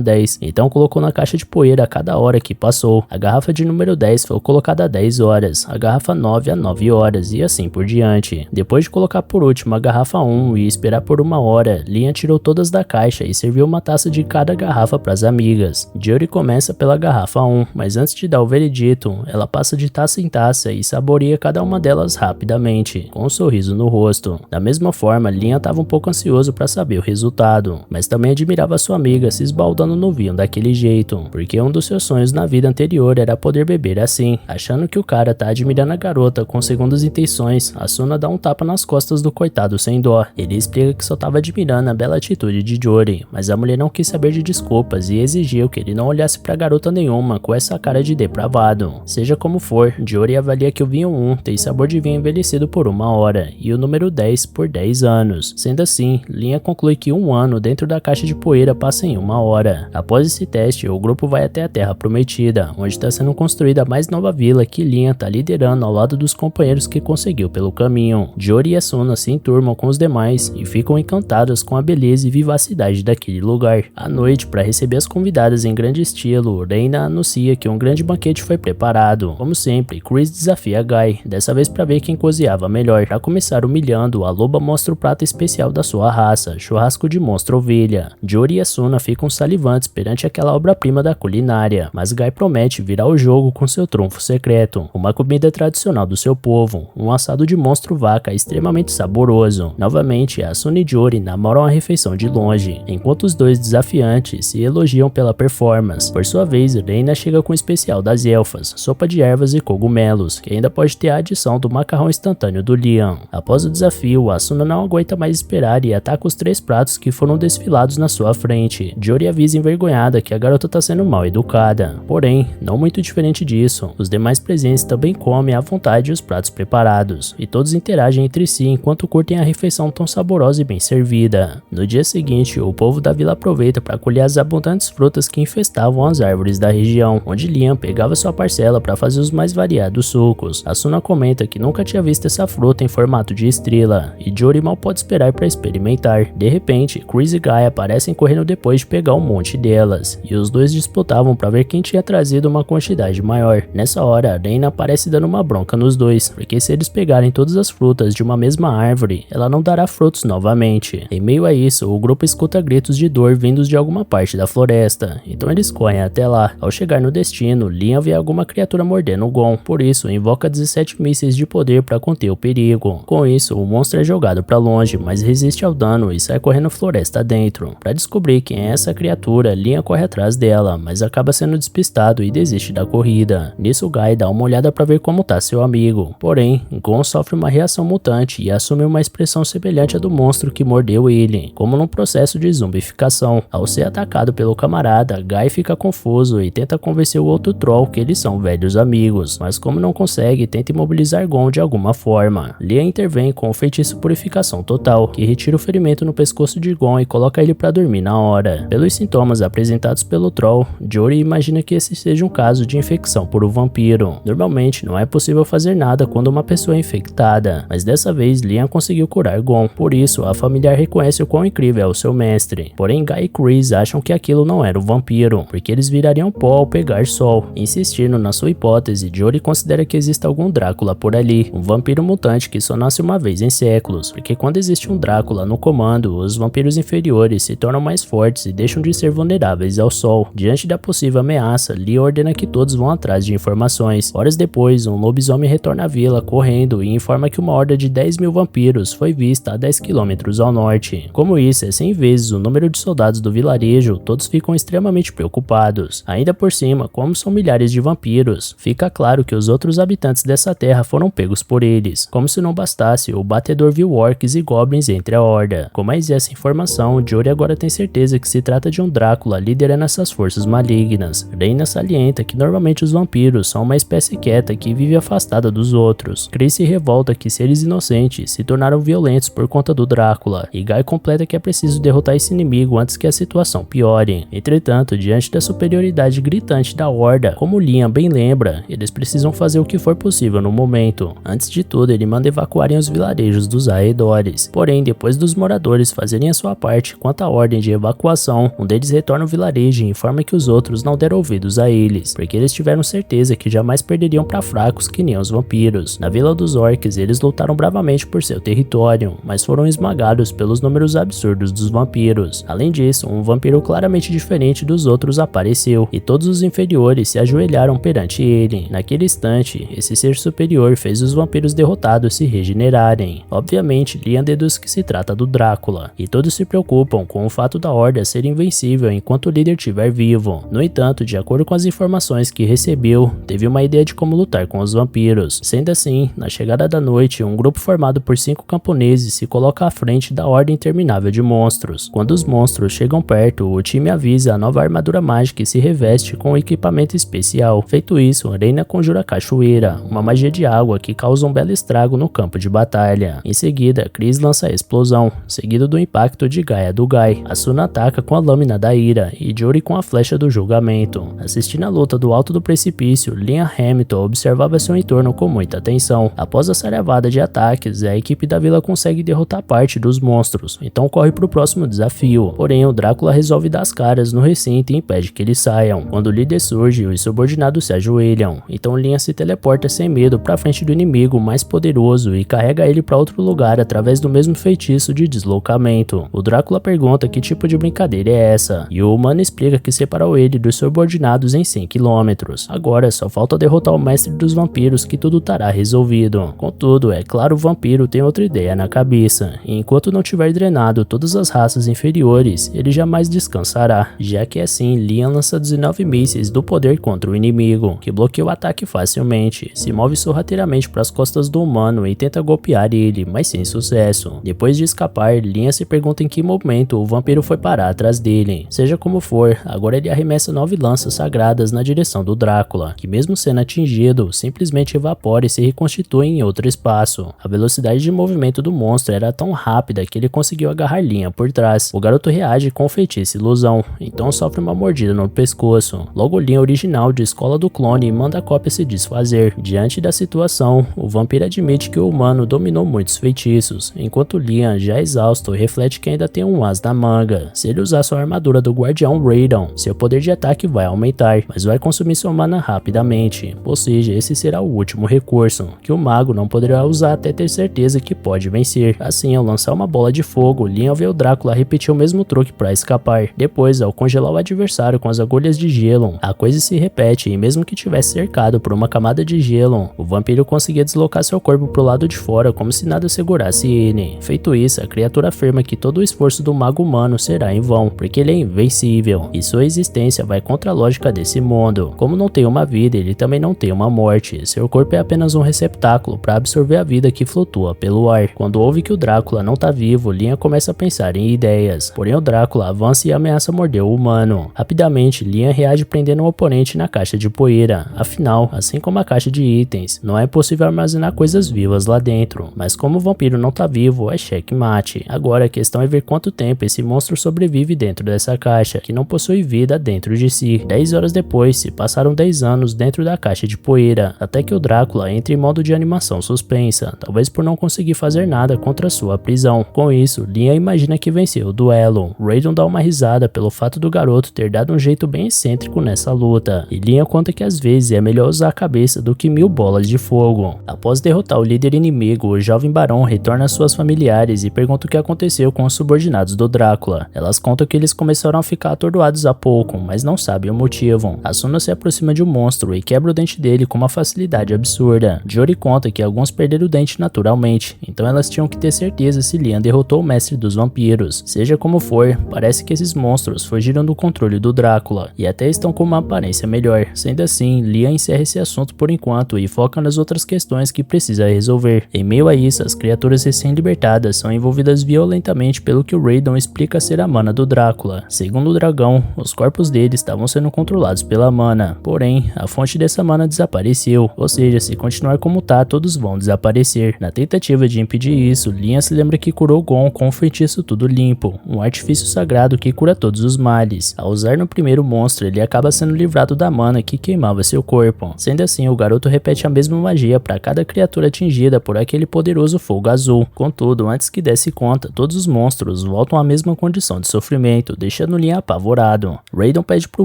10, então colocou na caixa de poeira a cada hora que passou. A garrafa de número 10 foi colocada a 10 horas, a garrafa 9 a 9 horas e assim por diante. Depois de colocar por último a garrafa 1 e esperar por 1 hora, Liam tirou todas da caixa e serviu uma taça de cada garrafa para as amigas. Jori começa pela garrafa 1, mas antes de dar o veredito, ela passa de taça em taça e saboreia cada uma delas rapidamente, com um sorriso no rosto. Da mesma forma, Liam estava um pouco ansioso para saber o resultado, mas também admirava sua amiga se esbaldando no vinho daquele jeito, porque um dos seus sonhos na vida anterior era poder beber assim. Achando que o cara tá admirando a garota com segundas intenções, Asuna dá um tapa nas costas do coitado sem dó. Ele explica que só estava admirando a bela atitude de Jori, mas a mulher não quis saber de desculpas e exigiu que ele não olhasse pra garota nenhuma com essa cara de depravado. Seja como for, Jori avalia que o vinho 1 tem sabor de vinho envelhecido por 1 hora e o número 10 por 10 anos. Sendo assim, Liam conclui que 1 ano dentro da caixa de poeira passa em 1 hora. Após esse teste, o grupo vai até a Terra Prometida, onde está sendo construída a mais nova vila que Liam tá liderando ao lado dos companheiros que conseguiu pelo caminho. Jori e Asuna se enturmam com os demais e ficam encantadas com a beleza e vivacidade daquele lugar. À noite, para receber as convidadas em grande estilo, Reina anuncia que um grande banquete foi preparado. Como sempre, Chris desafia Guy, dessa vez para ver quem cozinhava melhor. Para começar humilhando, a loba mostra o prato especial da sua raça, churrasco de monstro ovelha. Jori e Asuna ficam salivantes perante aquela obra-prima da culinária, mas Guy promete virar o jogo com seu trunfo secreto, uma comida tradicional do seu povo, um assado de monstro vaca extremamente saboroso. Novamente, Asuna e Jori namoram a refeição de longe, enquanto os dois desafiantes se elogiam pela performance. Por sua vez, Reina chega com o especial das elfas, sopa de ervas e cogumelos, que ainda pode ter a adição do macarrão instantâneo do Liam. Após o desafio, Asuna não aguenta mais esperar e ataca os 3 pratos que foram desfilados na sua frente. Jori avisa envergonhada que a garota tá sendo mal educada. Porém, não muito diferente disso, os demais presentes também comem à vontade os pratos preparados, e todos interagem entre si enquanto curtem a refeição tão saborosa e bem servida. No dia seguinte, o povo da vila aproveita para colher as abundantes frutas que infestavam as árvores da região, onde Liam pegava sua parcela para fazer os mais variados sucos. Asuna comenta que nunca tinha visto essa fruta em formato de estrela, e Jori mal pode esperar para experimentar. De repente, Chris e Guy aparecem correndo depois de pegar um monte delas, e os dois disputavam para ver quem tinha trazido uma quantidade maior. Nessa hora, a Reina aparece dando uma bronca nos dois, porque se eles pegarem todas as frutas de uma mesma árvore, ela não dará frutos novamente. Em meio a isso, o grupo escuta gritos de dor vindos de alguma parte da floresta, então eles correm até lá. Ao chegar no destino, Liam vê alguma criatura mordendo o Gon, por isso invoca 17 mísseis de poder para conter o perigo. Com isso, o monstro é jogado para longe, mas resiste ao dano e sai correndo floresta dentro. Para descobrir quem é essa criatura, Liam corre atrás dela, mas acaba sendo despistado e desiste da corrida. Nisso, Guy dá uma olhada para ver como tá seu amigo. Porém, Gon sofre uma reação mutante e assume uma expressão semelhante à do monstro que mordeu ele, como num processo de zumbificação. Ao ser atacado pelo camarada, Guy fica confuso e tenta convencer o outro troll que eles são velhos amigos, mas como não consegue, tenta imobilizar Gon de alguma forma. Liam intervém com o feitiço Purificação Total, que retira o ferimento no pescoço de Gon e coloca ele para dormir na hora. Pelos sintomas apresentados pelo troll, Jori imagina que esse seja um caso de infecção por um vampiro. Normalmente, não é possível fazer nada quando uma pessoa é infectada, mas dessa vez Liam conseguiu curar Gon, por isso a familiar reconhece o quão incrível é o seu mestre. Porém, Guy e Chris acham que aquilo não era um vampiro, porque eles virariam pó ao pegar sol. Insistindo na sua hipótese, Jori considera que existe algum Drácula por ali, um vampiro mutante que só nasce uma vez em séculos, porque quando existe um Drácula no comando, os vampiros inferiores se tornam mais fortes e deixam de ser vulneráveis ao sol. Diante da possível ameaça, Lee ordena que todos vão atrás de informações. Horas depois, um lobisomem retorna à vila correndo e informa que uma horda de 10.000 vampiros foi vista a 10 km ao norte. Como isso é 100 vezes o número de soldados do vilarejo, todos ficam extremamente preocupados. Ainda por cima, como são milhares de vampiros, fica claro que os outros habitantes dessa terra foram pegos por eles. Como se não bastasse, o batedor viu orcs e goblins entre a Horda. Com mais essa informação, Jory agora tem certeza que se trata de um Drácula liderando essas forças malignas. Reina salienta que normalmente os vampiros são uma espécie quieta que vive afastada dos outros. Chris se revolta que seres inocentes se tornaram violentos por conta do Drácula, e Guy completa que é preciso derrotar esse inimigo antes que a situação piore. Entretanto, diante da superioridade gritante da Horda, como Liam bem lembra, eles precisam fazer o que for possível no momento. Antes de tudo, ele manda evacuarem os vilarejos dos arredores. Porém, depois dos moradores fazerem a sua parte quanto à ordem de evacuação, um deles retorna ao vilarejo e informa que os outros não deram ouvidos a eles, porque eles tiveram certeza que jamais perderiam para fracos que nem os vampiros. Na Vila dos Orcs, eles lutaram bravamente por seu território, mas foram esmagados pelos números absurdos dos vampiros. Além disso, um vampiro claramente diferente dos outros apareceu, e todos os inferiores se ajoelharam perante ele. Naquele instante, esse ser superior fez os vampiros derrotados se regenerarem. Obviamente, Liam deduz que se trata do Drácula, e todos se preocupam com o fato da Horda ser invencível enquanto o líder estiver vivo. No entanto, de acordo com as informações que recebeu, teve uma ideia de como lutar com os vampiros. Sendo assim, na chegada da noite, um grupo formado por 5 camponeses se coloca à frente da Horda interminável de monstros. Quando os monstros chegam perto, o time avisa a nova armadura mágica e se reveste com um equipamento especial. Feito isso, Reina conjura a Cachoeira, uma magia de água que causa um belo estrago no campo de batalha. Em seguida, Chris lança a explosão, seguido do impacto de Gaia do Guy. Asuna ataca com a lâmina da ira e Jory com a flecha do julgamento. Assistindo a luta do alto do precipício, Liam Hamilton observava seu entorno com muita atenção. Após a saraivada de ataques, a equipe da vila consegue derrotar parte dos monstros, então corre para o próximo desafio. Porém, o Drácula resolve dar as caras no recinto e impede que eles saiam. Quando o líder surge, os subordinados se ajoelham, então Liam se teleporta sem medo para frente do inimigo mais poderoso e carrega ele para outro lugar através do mesmo feitiço de deslocamento. O Drácula pergunta que tipo de brincadeira é essa, e o humano explica que separou ele dos subordinados em 100 km. Agora só falta derrotar o mestre dos vampiros que tudo estará resolvido. Contudo, é claro, o vampiro tem outra ideia na cabeça, e enquanto não tiver drenado todas as raças inferiores, ele jamais descansará, já que assim Liam lança 19 mísseis do poder contra o inimigo, que bloqueia o ataque facilmente, se move sorrateiramente para as costas do humano e tenta golpear ele, mas sem sucesso. Depois de escapar, Liam se pergunta em que momento o vampiro foi parar atrás dele. Seja como for, agora ele arremessa 9 lanças sagradas na direção do Drácula, que mesmo sendo atingido, simplesmente evapora e se reconstitui em outro espaço. A velocidade de movimento do monstro era tão rápida que ele conseguiu agarrar Liam por trás. O garoto reage com feitiço ilusão, então sofre uma mordida no pescoço. Logo Liam original descola do clone e manda a cópia se desfazer. Diante da situação, o vampiro admite que o humano dominou muitos feitiços, enquanto Liam, já exausto, reflete que ainda tem um as na manga. Se ele usar sua armadura do guardião Raiden, seu poder de ataque vai aumentar, mas vai consumir sua mana rapidamente, ou seja, esse será o último recurso, que o mago não poderá usar até ter certeza que pode vencer. Assim, ao lançar uma bola de fogo, Liam vê o Drácula repetir o mesmo truque para escapar. Depois, ao congelar o adversário com as agulhas de gelo, a coisa se repete e mesmo que tivesse cercado por uma camada de gelo, o vampiro conseguia deslocar seu corpo pro lado de fora como se nada segurasse ele. Feito isso, a criatura afirma que todo o esforço do mago humano será em vão, porque ele é invencível, e sua existência vai contra a lógica desse mundo. Como não tem uma vida, ele também não tem uma morte. Seu corpo é apenas um receptáculo para absorver a vida que flutua pelo ar. Quando ouve que o Drácula não tá vivo, Liam começa a pensar em ideias. Porém, o Drácula avança e ameaça morder o humano. Rapidamente, Liam reage prendendo o oponente na caixa de poeira. Afinal, assim como a caixa de itens, não é possível armazenar coisas vivas lá dentro. Mas como o vampiro não tá vivo, é checkmate. Agora a questão é ver quanto tempo esse monstro sobrevive dentro dessa caixa, que não possui vida dentro de si. 10 horas depois, se passaram 10 anos dentro da caixa de poeira, até que o Drácula entre em modo de animação suspensa, talvez por não conseguir fazer nada contra sua prisão. Com isso, Liam imagina que venceu o duelo. Raiden dá uma risada pelo fato do garoto ter dado um jeito bem excêntrico nessa luta, e Liam conta que às vezes é melhor usar a cabeça do que 1000 bolas de fogo. Após derrotar o líder inimigo, o jovem barão retorna às suas familiares e pergunta o que aconteceu com os subordinados do Drácula. Elas contam que eles começaram a ficar atordoados há pouco, mas não sabem o motivo. Asuna se aproxima de um monstro e quebra o dente dele com uma facilidade absurda. Jory conta que alguns perderam o dente naturalmente, então elas tinham que ter certeza se Liam derrotou o mestre dos vampiros. Seja como for, parece que esses monstros fugiram do controle do Drácula e até estão com uma aparência melhor. Sendo assim, Liam encerra esse assunto por enquanto e foca nas outras questões que precisa resolver. Em meio a isso, as criaturas recém-libertadas capturadas são envolvidas violentamente pelo que o Raiden explica ser a mana do Drácula. Segundo o dragão, os corpos deles estavam sendo controlados pela mana, porém, a fonte dessa mana desapareceu, ou seja, se continuar como tá, todos vão desaparecer. Na tentativa de impedir isso, Lian se lembra que curou Gon com um feitiço tudo limpo, um artifício sagrado que cura todos os males. Ao usar no primeiro monstro, ele acaba sendo livrado da mana que queimava seu corpo. Sendo assim, o garoto repete a mesma magia para cada criatura atingida por aquele poderoso fogo azul. Contudo, antes que desse conta, todos os monstros voltam à mesma condição de sofrimento, deixando Lian apavorado. Raiden pede pro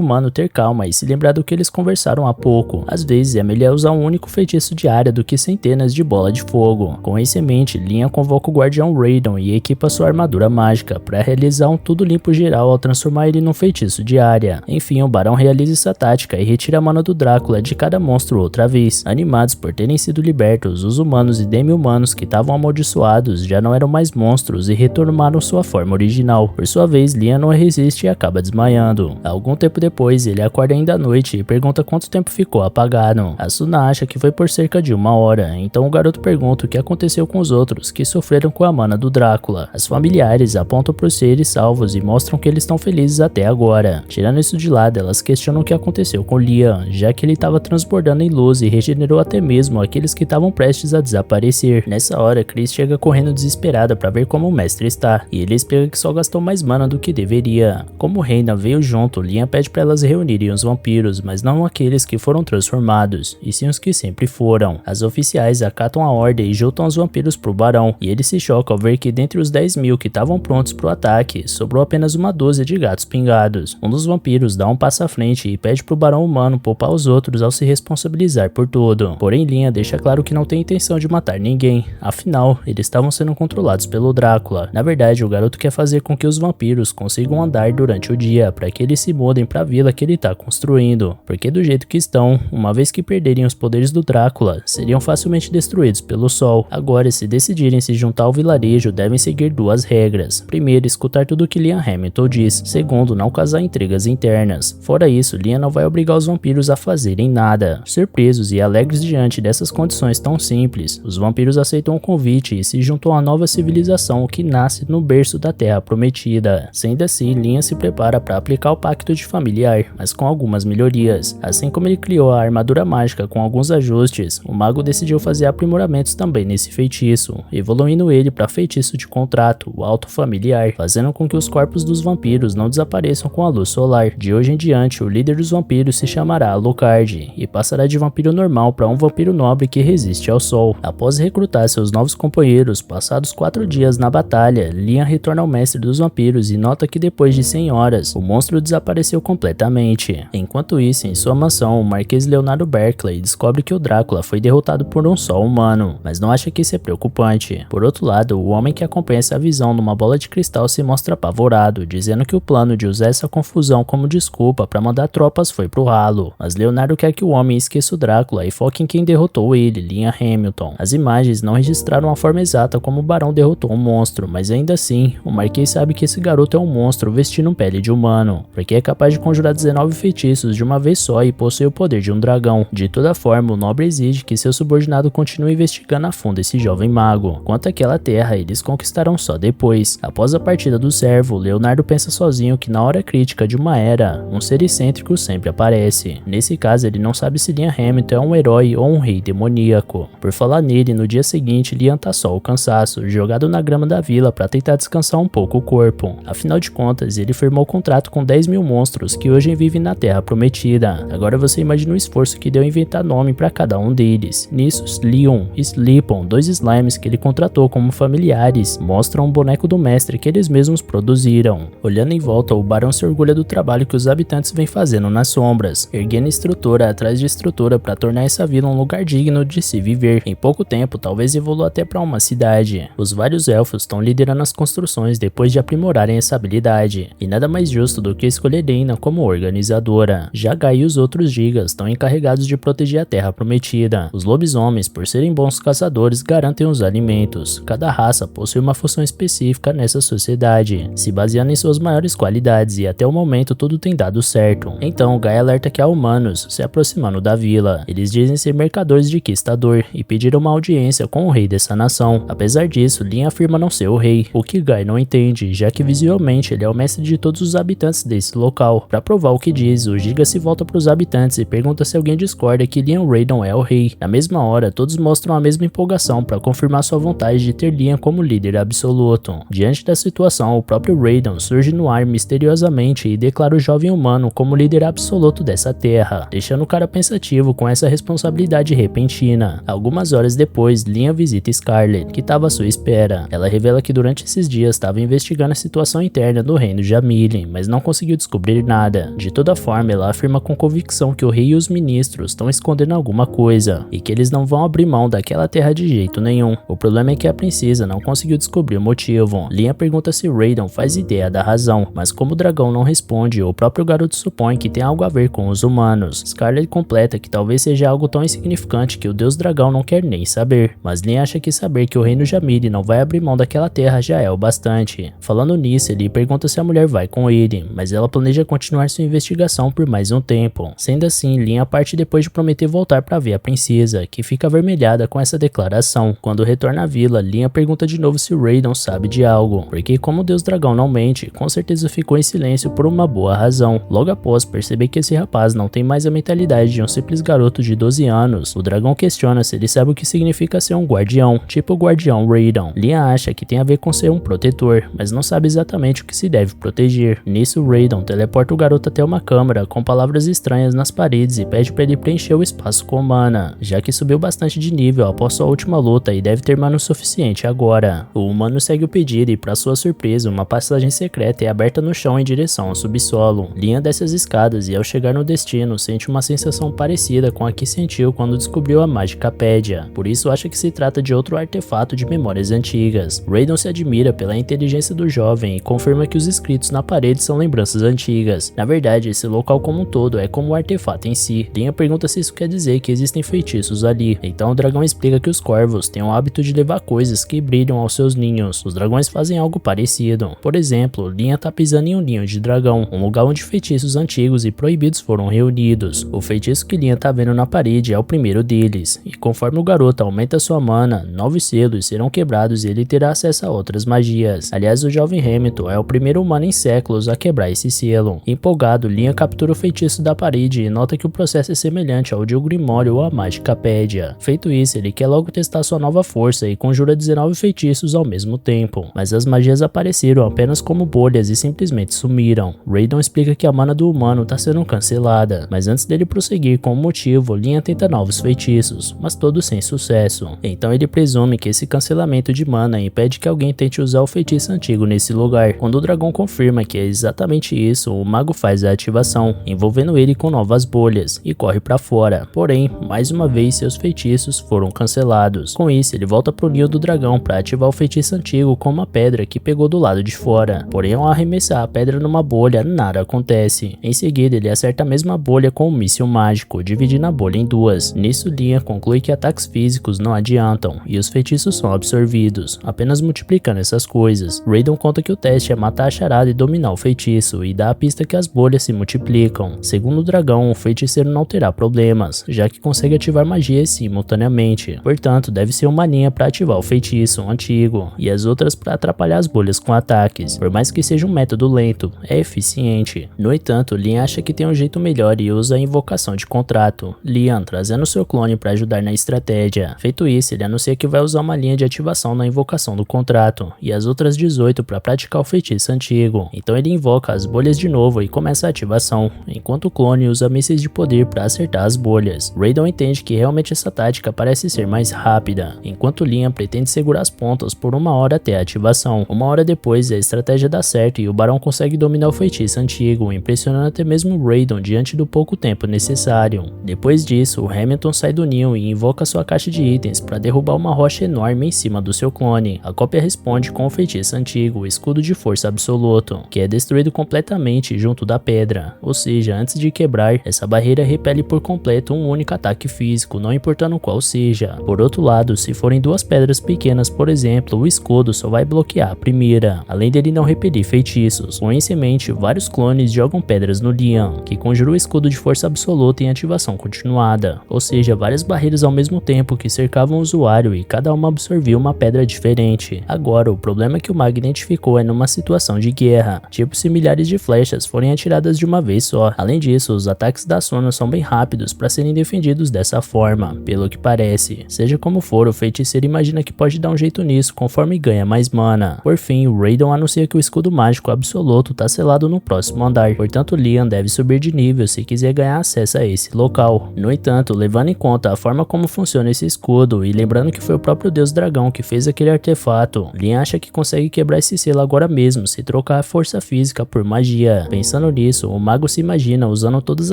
humano ter calma e se lembrar do que eles conversaram há pouco. Às vezes é melhor usar um único feitiço de área do que centenas de bola de fogo. Com isso em mente, Lian convoca o guardião Raiden e equipa sua armadura mágica para realizar um tudo limpo geral ao transformar ele num feitiço de área. Enfim, o barão realiza essa tática e retira a mana do Drácula de cada monstro outra vez. Animados por terem sido libertos, os humanos e demi-humanos que estavam amaldiçoados já não eram mais monstros e retornaram sua forma original. Por sua vez, Lian não resiste e acaba desmaiando. Algum tempo depois, ele acorda ainda à noite e pergunta quanto tempo ficou apagado. Asuna acha que foi por cerca de 1 hora, então o garoto pergunta o que aconteceu com os outros que sofreram com a mana do Drácula. As familiares apontam por seres salvos e mostram que eles estão felizes até agora. Tirando isso de lado, elas questionam o que aconteceu com Lian, já que ele estava transbordando em luz e regenerou até mesmo aqueles que estavam prestes a desaparecer. Nessa hora, Chris chega correndo desesperada para ver como o mestre está, e ele explica que só gastou mais mana do que deveria. Como Reina veio junto, Lian pede para elas reunirem os vampiros, mas não aqueles que foram transformados, e sim os que sempre foram. As oficiais acatam a ordem e juntam os vampiros pro barão, e ele se choca ao ver que dentre os 10.000 que estavam prontos pro ataque, sobrou apenas uma dúzia de gatos pingados. Um dos vampiros dá um passo à frente e pede pro barão humano poupar os outros ao se responsabilizar por tudo. Porém, Lian deixa claro que não tem intenção de matar ninguém, afinal, eles estavam sendo controlados pelo Drácula. Na verdade, o garoto quer fazer com que os vampiros consigam andar durante o dia, para que eles se mudem para a vila que ele tá construindo, porque do jeito que estão, uma vez que perderem os poderes do Drácula, seriam facilmente destruídos pelo sol. Agora, se decidirem se juntar ao vilarejo, devem seguir 2 regras. Primeiro, escutar tudo o que Liam Hamilton diz. Segundo, não causar intrigas internas. Fora isso, Liam não vai obrigar os vampiros a fazerem nada. Surpresos e alegres diante dessas condições tão simples, os vampiros aceitam o convite e se juntam à nova civilização que nasce no berço da Terra Prometida. Sendo assim, Liam se prepara para aplicar o pacto de familiar, mas com algumas melhorias. Assim como ele criou a armadura mágica com alguns ajustes, o mago decidiu fazer aprimoramentos também nesse feitiço, evoluindo ele para feitiço de contrato, o alto familiar, fazendo com que os corpos dos vampiros não desapareçam com a luz solar. De hoje em diante, o líder dos vampiros se chamará Alucard e passará de vampiro normal para um vampiro nobre que resiste ao sol. Após recrutar seus novos companheiros, passados 4 dias na batalha, Liam retorna ao mestre dos vampiros e nota que depois de 100 horas, o monstro desapareceu completamente. Enquanto isso, em sua mansão, o Marquês Leonardo Berkeley descobre que o Drácula foi derrotado por um só humano, mas não acha que isso é preocupante. Por outro lado, o homem que acompanha essa visão numa bola de cristal se mostra apavorado, dizendo que o plano de usar essa confusão como desculpa para mandar tropas foi pro ralo. Mas Leonardo quer que o homem esqueça o Drácula e foque em quem derrotou ele, Liam Hamilton. As imagens não registraram a forma exata como o barão derrotou o monstro, mas ainda assim, o Marquês sabe que esse garoto é um monstro vestindo pele de humano, porque é capaz de conjurar 19 feitiços de uma vez só e possui o poder de um dragão. De toda forma, o nobre exige que seu subordinado continue investigando a fundo esse jovem mago. Quanto àquela terra, eles conquistarão só depois. Após a partida do servo, Leonardo pensa sozinho que na hora crítica de uma era, um ser excêntrico sempre aparece. Nesse caso, ele não sabe se Liam Hamilton é um herói ou um rei demoníaco. Por falar nele, no dia seguinte, Liam tá só o cansaço, jogado na grama da vila para tentar descansar um pouco o corpo. Afinal de contas, ele firmou contrato com 10.000 monstros que hoje vivem na Terra Prometida. Agora você imagina o esforço que deu inventar nome para cada um deles. Nisso, Leon e Sleepon, 2 slimes que ele contratou como familiares, mostram um boneco do mestre que eles mesmos produziram. Olhando em volta, o barão se orgulha do trabalho que os habitantes vêm fazendo nas sombras, erguendo estrutura atrás de estrutura para tornar essa vila um lugar digno de se viver. Em pouco tempo, talvez evolua até para uma cidade. Os vários elfos estão liderando as construções depois de aprimorarem essa habilidade, e nada mais justo do que escolher Dana como organizadora. Já Gai e os outros gigas estão encarregados de proteger a Terra Prometida. Os lobisomens, por serem bons caçadores, garantem os alimentos. Cada raça possui uma função específica nessa sociedade, se baseando em suas maiores qualidades, e até o momento tudo tem dado certo. Então, Gai alerta que há humanos se aproximando da vila. Eles dizem ser mercadores de Quistador e pediram uma audiência com o rei dessa nação. Apesar disso, nisso, Lin afirma não ser o rei, o que Guy não entende, já que visualmente ele é o mestre de todos os habitantes desse local. Para provar o que diz, o Giga se volta para os habitantes e pergunta se alguém discorda que Liam Raiden é o rei. Na mesma hora, todos mostram a mesma empolgação para confirmar sua vontade de ter Liam como líder absoluto. Diante da situação, o próprio Raiden surge no ar misteriosamente e declara o jovem humano como líder absoluto dessa terra, deixando o cara pensativo com essa responsabilidade repentina. Algumas horas depois, Liam visita Scarlet, que estava à sua espera. Ela revela que durante esses dias estava investigando a situação interna do reino Jamili, mas não conseguiu descobrir nada. De toda forma, ela afirma com convicção que o rei e os ministros estão escondendo alguma coisa, e que eles não vão abrir mão daquela terra de jeito nenhum. O problema é que a princesa não conseguiu descobrir o motivo. Liam pergunta se Raiden faz ideia da razão, mas como o dragão não responde, o próprio garoto supõe que tem algo a ver com os humanos. Scarlet completa que talvez seja algo tão insignificante que o deus dragão não quer nem saber, mas Liam acha que saber que o reino Jamili não vai abrir mão daquela terra já é o bastante. Falando nisso, ele pergunta se a mulher vai com ele, mas ela planeja continuar sua investigação por mais um tempo. Sendo assim, Liam parte depois de prometer voltar para ver a princesa, que fica avermelhada com essa declaração. Quando retorna à vila, Liam pergunta de novo se Raiden sabe de algo, porque como o deus dragão não mente, com certeza ficou em silêncio por uma boa razão. Logo após perceber que esse rapaz não tem mais a mentalidade de um simples garoto de 12 anos, o dragão questiona se ele sabe o que significa ser um guardião, tipo o guardião Raiden. Liam acha que tem a ver com ser um protetor, mas não sabe exatamente o que se deve proteger. Nisso, Raiden teleporta o garoto até uma câmara com palavras estranhas nas paredes e pede para ele preencher o espaço com mana, já que subiu bastante de nível após sua última luta e deve ter mana o suficiente agora. O humano segue o pedido e, para sua surpresa, uma passagem secreta é aberta no chão em direção ao subsolo. Liam desce as escadas e, ao chegar no destino, sente uma sensação parecida com a que sentiu quando descobriu a Magicapédia. Por isso acha que se trata de outro artefato de memórias antigas. Raiden se admira pela inteligência do jovem e confirma que os escritos na parede são lembranças antigas. Na verdade, esse local como um todo é como o artefato em si. Liam pergunta se isso quer dizer que existem feitiços ali. Então o dragão explica que os corvos têm o hábito de levar coisas que brilham aos seus ninhos. Os dragões fazem algo parecido. Por exemplo, Liam tá pisando em um ninho de dragão, um lugar onde feitiços antigos e proibidos foram reunidos. O feitiço que Liam tá vendo na parede é o primeiro deles, e conforme o garoto aumenta sua mana, novos selos serão quebrados e ele terá acesso a outras magias. Aliás, o jovem Hamilton é o primeiro humano em séculos a quebrar esse selo. Empolgado, Liam captura o feitiço da parede e nota que o processo é semelhante ao de o Grimório ou a Magicapédia. Feito isso, ele quer logo testar sua nova força e conjura 19 feitiços ao mesmo tempo, mas as magias apareceram apenas como bolhas e simplesmente sumiram. Raiden explica que a mana do humano está sendo cancelada, mas antes dele prosseguir com o motivo, Liam tenta novos feitiços, mas todos sem sucesso. Então ele presume que esse cancelamento de mana impede que alguém tente usar o feitiço antigo nesse lugar. Quando o dragão confirma que é exatamente isso, o mago faz a ativação, envolvendo ele com novas bolhas, e corre para fora. Porém, mais uma vez seus feitiços foram cancelados. Com isso, ele volta pro ninho do dragão para ativar o feitiço antigo com uma pedra que pegou do lado de fora. Porém, ao arremessar a pedra numa bolha, nada acontece. Em seguida, ele acerta a mesma bolha com um míssil mágico, dividindo a bolha em duas. Nisso, Liam conclui que ataques físicos não adiantam, e os feitiços são absorvidos, apenas multiplicando essas coisas. Raiden conta que o teste é matar a charada e dominar o feitiço, e dá a pista que as bolhas se multiplicam. Segundo o dragão, o feiticeiro não terá problemas, já que consegue ativar magias simultaneamente. Portanto, deve ser uma linha para ativar o feitiço antigo, e as outras para atrapalhar as bolhas com ataques. Por mais que seja um método lento, é eficiente. No entanto, Liam acha que tem um jeito melhor e usa a invocação de contrato. Liam trazendo seu clone para ajudar na estratégia. Feito isso, ele anuncia que vai usar uma linha de ativação na invocação do contrato, e as outras 18 para praticar o feitiço antigo. Então ele invoca as bolhas de novo e começa a ativação, enquanto o clone usa mísseis de poder para acertar as bolhas. Raiden entende que realmente essa tática parece ser mais rápida, enquanto Liam pretende segurar as pontas por uma hora até a ativação. Uma hora depois, a estratégia dá certo e o barão consegue dominar o feitiço antigo, impressionando até mesmo Raiden diante do pouco tempo necessário. Depois disso, o Hamilton sai do ninho e invoca sua caixa de itens para derrubar uma rocha enorme em cima do seu clone. A cópia responde com o feitiço antigo, o escudo de força absoluto, que é destruído completamente junto da pedra. Ou seja, antes de quebrar, essa barreira repele por completo um único ataque físico, não importando qual seja. Por outro lado, se forem duas pedras pequenas, por exemplo, o escudo só vai bloquear a primeira, além dele não repelir feitiços. Com isso em mente, vários clones jogam pedras no Liam, que conjura o escudo de força absoluta em ativação continuada, ou seja, várias barreiras ao mesmo tempo que cercavam o usuário e cada uma absorvia uma uma pedra diferente. Agora, o problema que o mago identificou é numa situação de guerra, tipo se milhares de flechas forem atiradas de uma vez só. Além disso, os ataques da Sona são bem rápidos para serem defendidos dessa forma, pelo que parece. Seja como for, o feiticeiro imagina que pode dar um jeito nisso conforme ganha mais mana. Por fim, o Raiden anuncia que o escudo mágico absoluto tá selado no próximo andar, portanto Liam deve subir de nível se quiser ganhar acesso a esse local. No entanto, levando em conta a forma como funciona esse escudo e lembrando que foi o próprio Deus Dragão que fez aquele artefato, Liam acha que consegue quebrar esse selo agora mesmo se trocar a força física por magia. Pensando nisso, o mago se imagina usando todas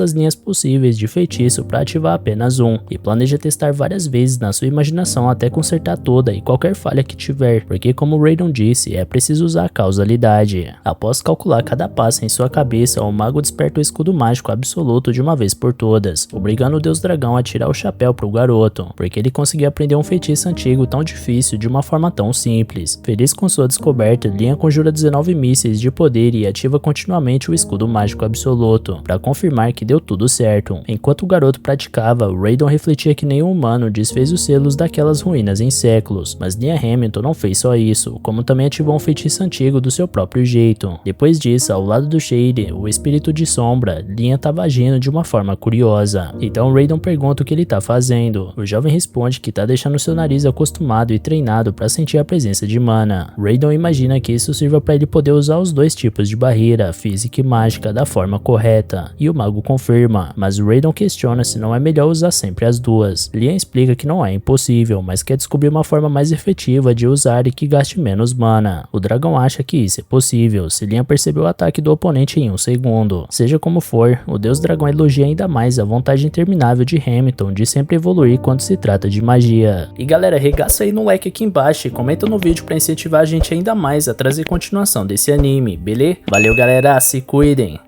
as linhas possíveis de feitiço para ativar apenas um, e planeja testar várias vezes na sua imaginação até consertar toda e qualquer falha que tiver, porque como o Raiden disse, é preciso usar a causalidade. Após calcular cada passo em sua cabeça, o mago desperta o escudo mágico absoluto de uma vez por todas, obrigando o Deus Dragão a tirar o chapéu pro garoto, porque ele conseguiu aprender um feitiço antigo tão difícil de uma forma tão simples. Feliz com sua descoberta, Liam conjura 19 mísseis de poder e ativa continuamente o escudo mágico absoluto, para confirmar que deu tudo certo. Enquanto o garoto praticava, Raiden refletia que nenhum humano desfez os selos daquelas ruínas em séculos, mas Liam Hamilton não fez só isso, como também ativou um feitiço antigo do seu próprio jeito. Depois disso, ao lado do Shade, o espírito de sombra, Liam estava agindo de uma forma curiosa. Então Raiden pergunta o que ele tá fazendo. O jovem responde que tá deixando seu nariz acostumado e treinado para sentir a presença de mana. Raiden imagina que isso sirva para ele poder usar os dois tipos de barreira, física e mágica, da forma correta, e o mago confirma, mas Raiden questiona se não é melhor usar sempre as duas. Liam explica que não é impossível, mas quer descobrir uma forma mais efetiva de usar e que gaste menos mana. O dragão acha que isso é possível, se Liam perceber o ataque do oponente em um segundo. Seja como for, o Deus Dragão elogia ainda mais a vontade interminável de Hamilton de sempre evoluir quando se trata de magia. E galera, regaça aí no like aqui embaixo e comenta no vídeo para incentivar a gente ainda mais a trazer continuação desse anime, beleza? Valeu galera, se cuidem!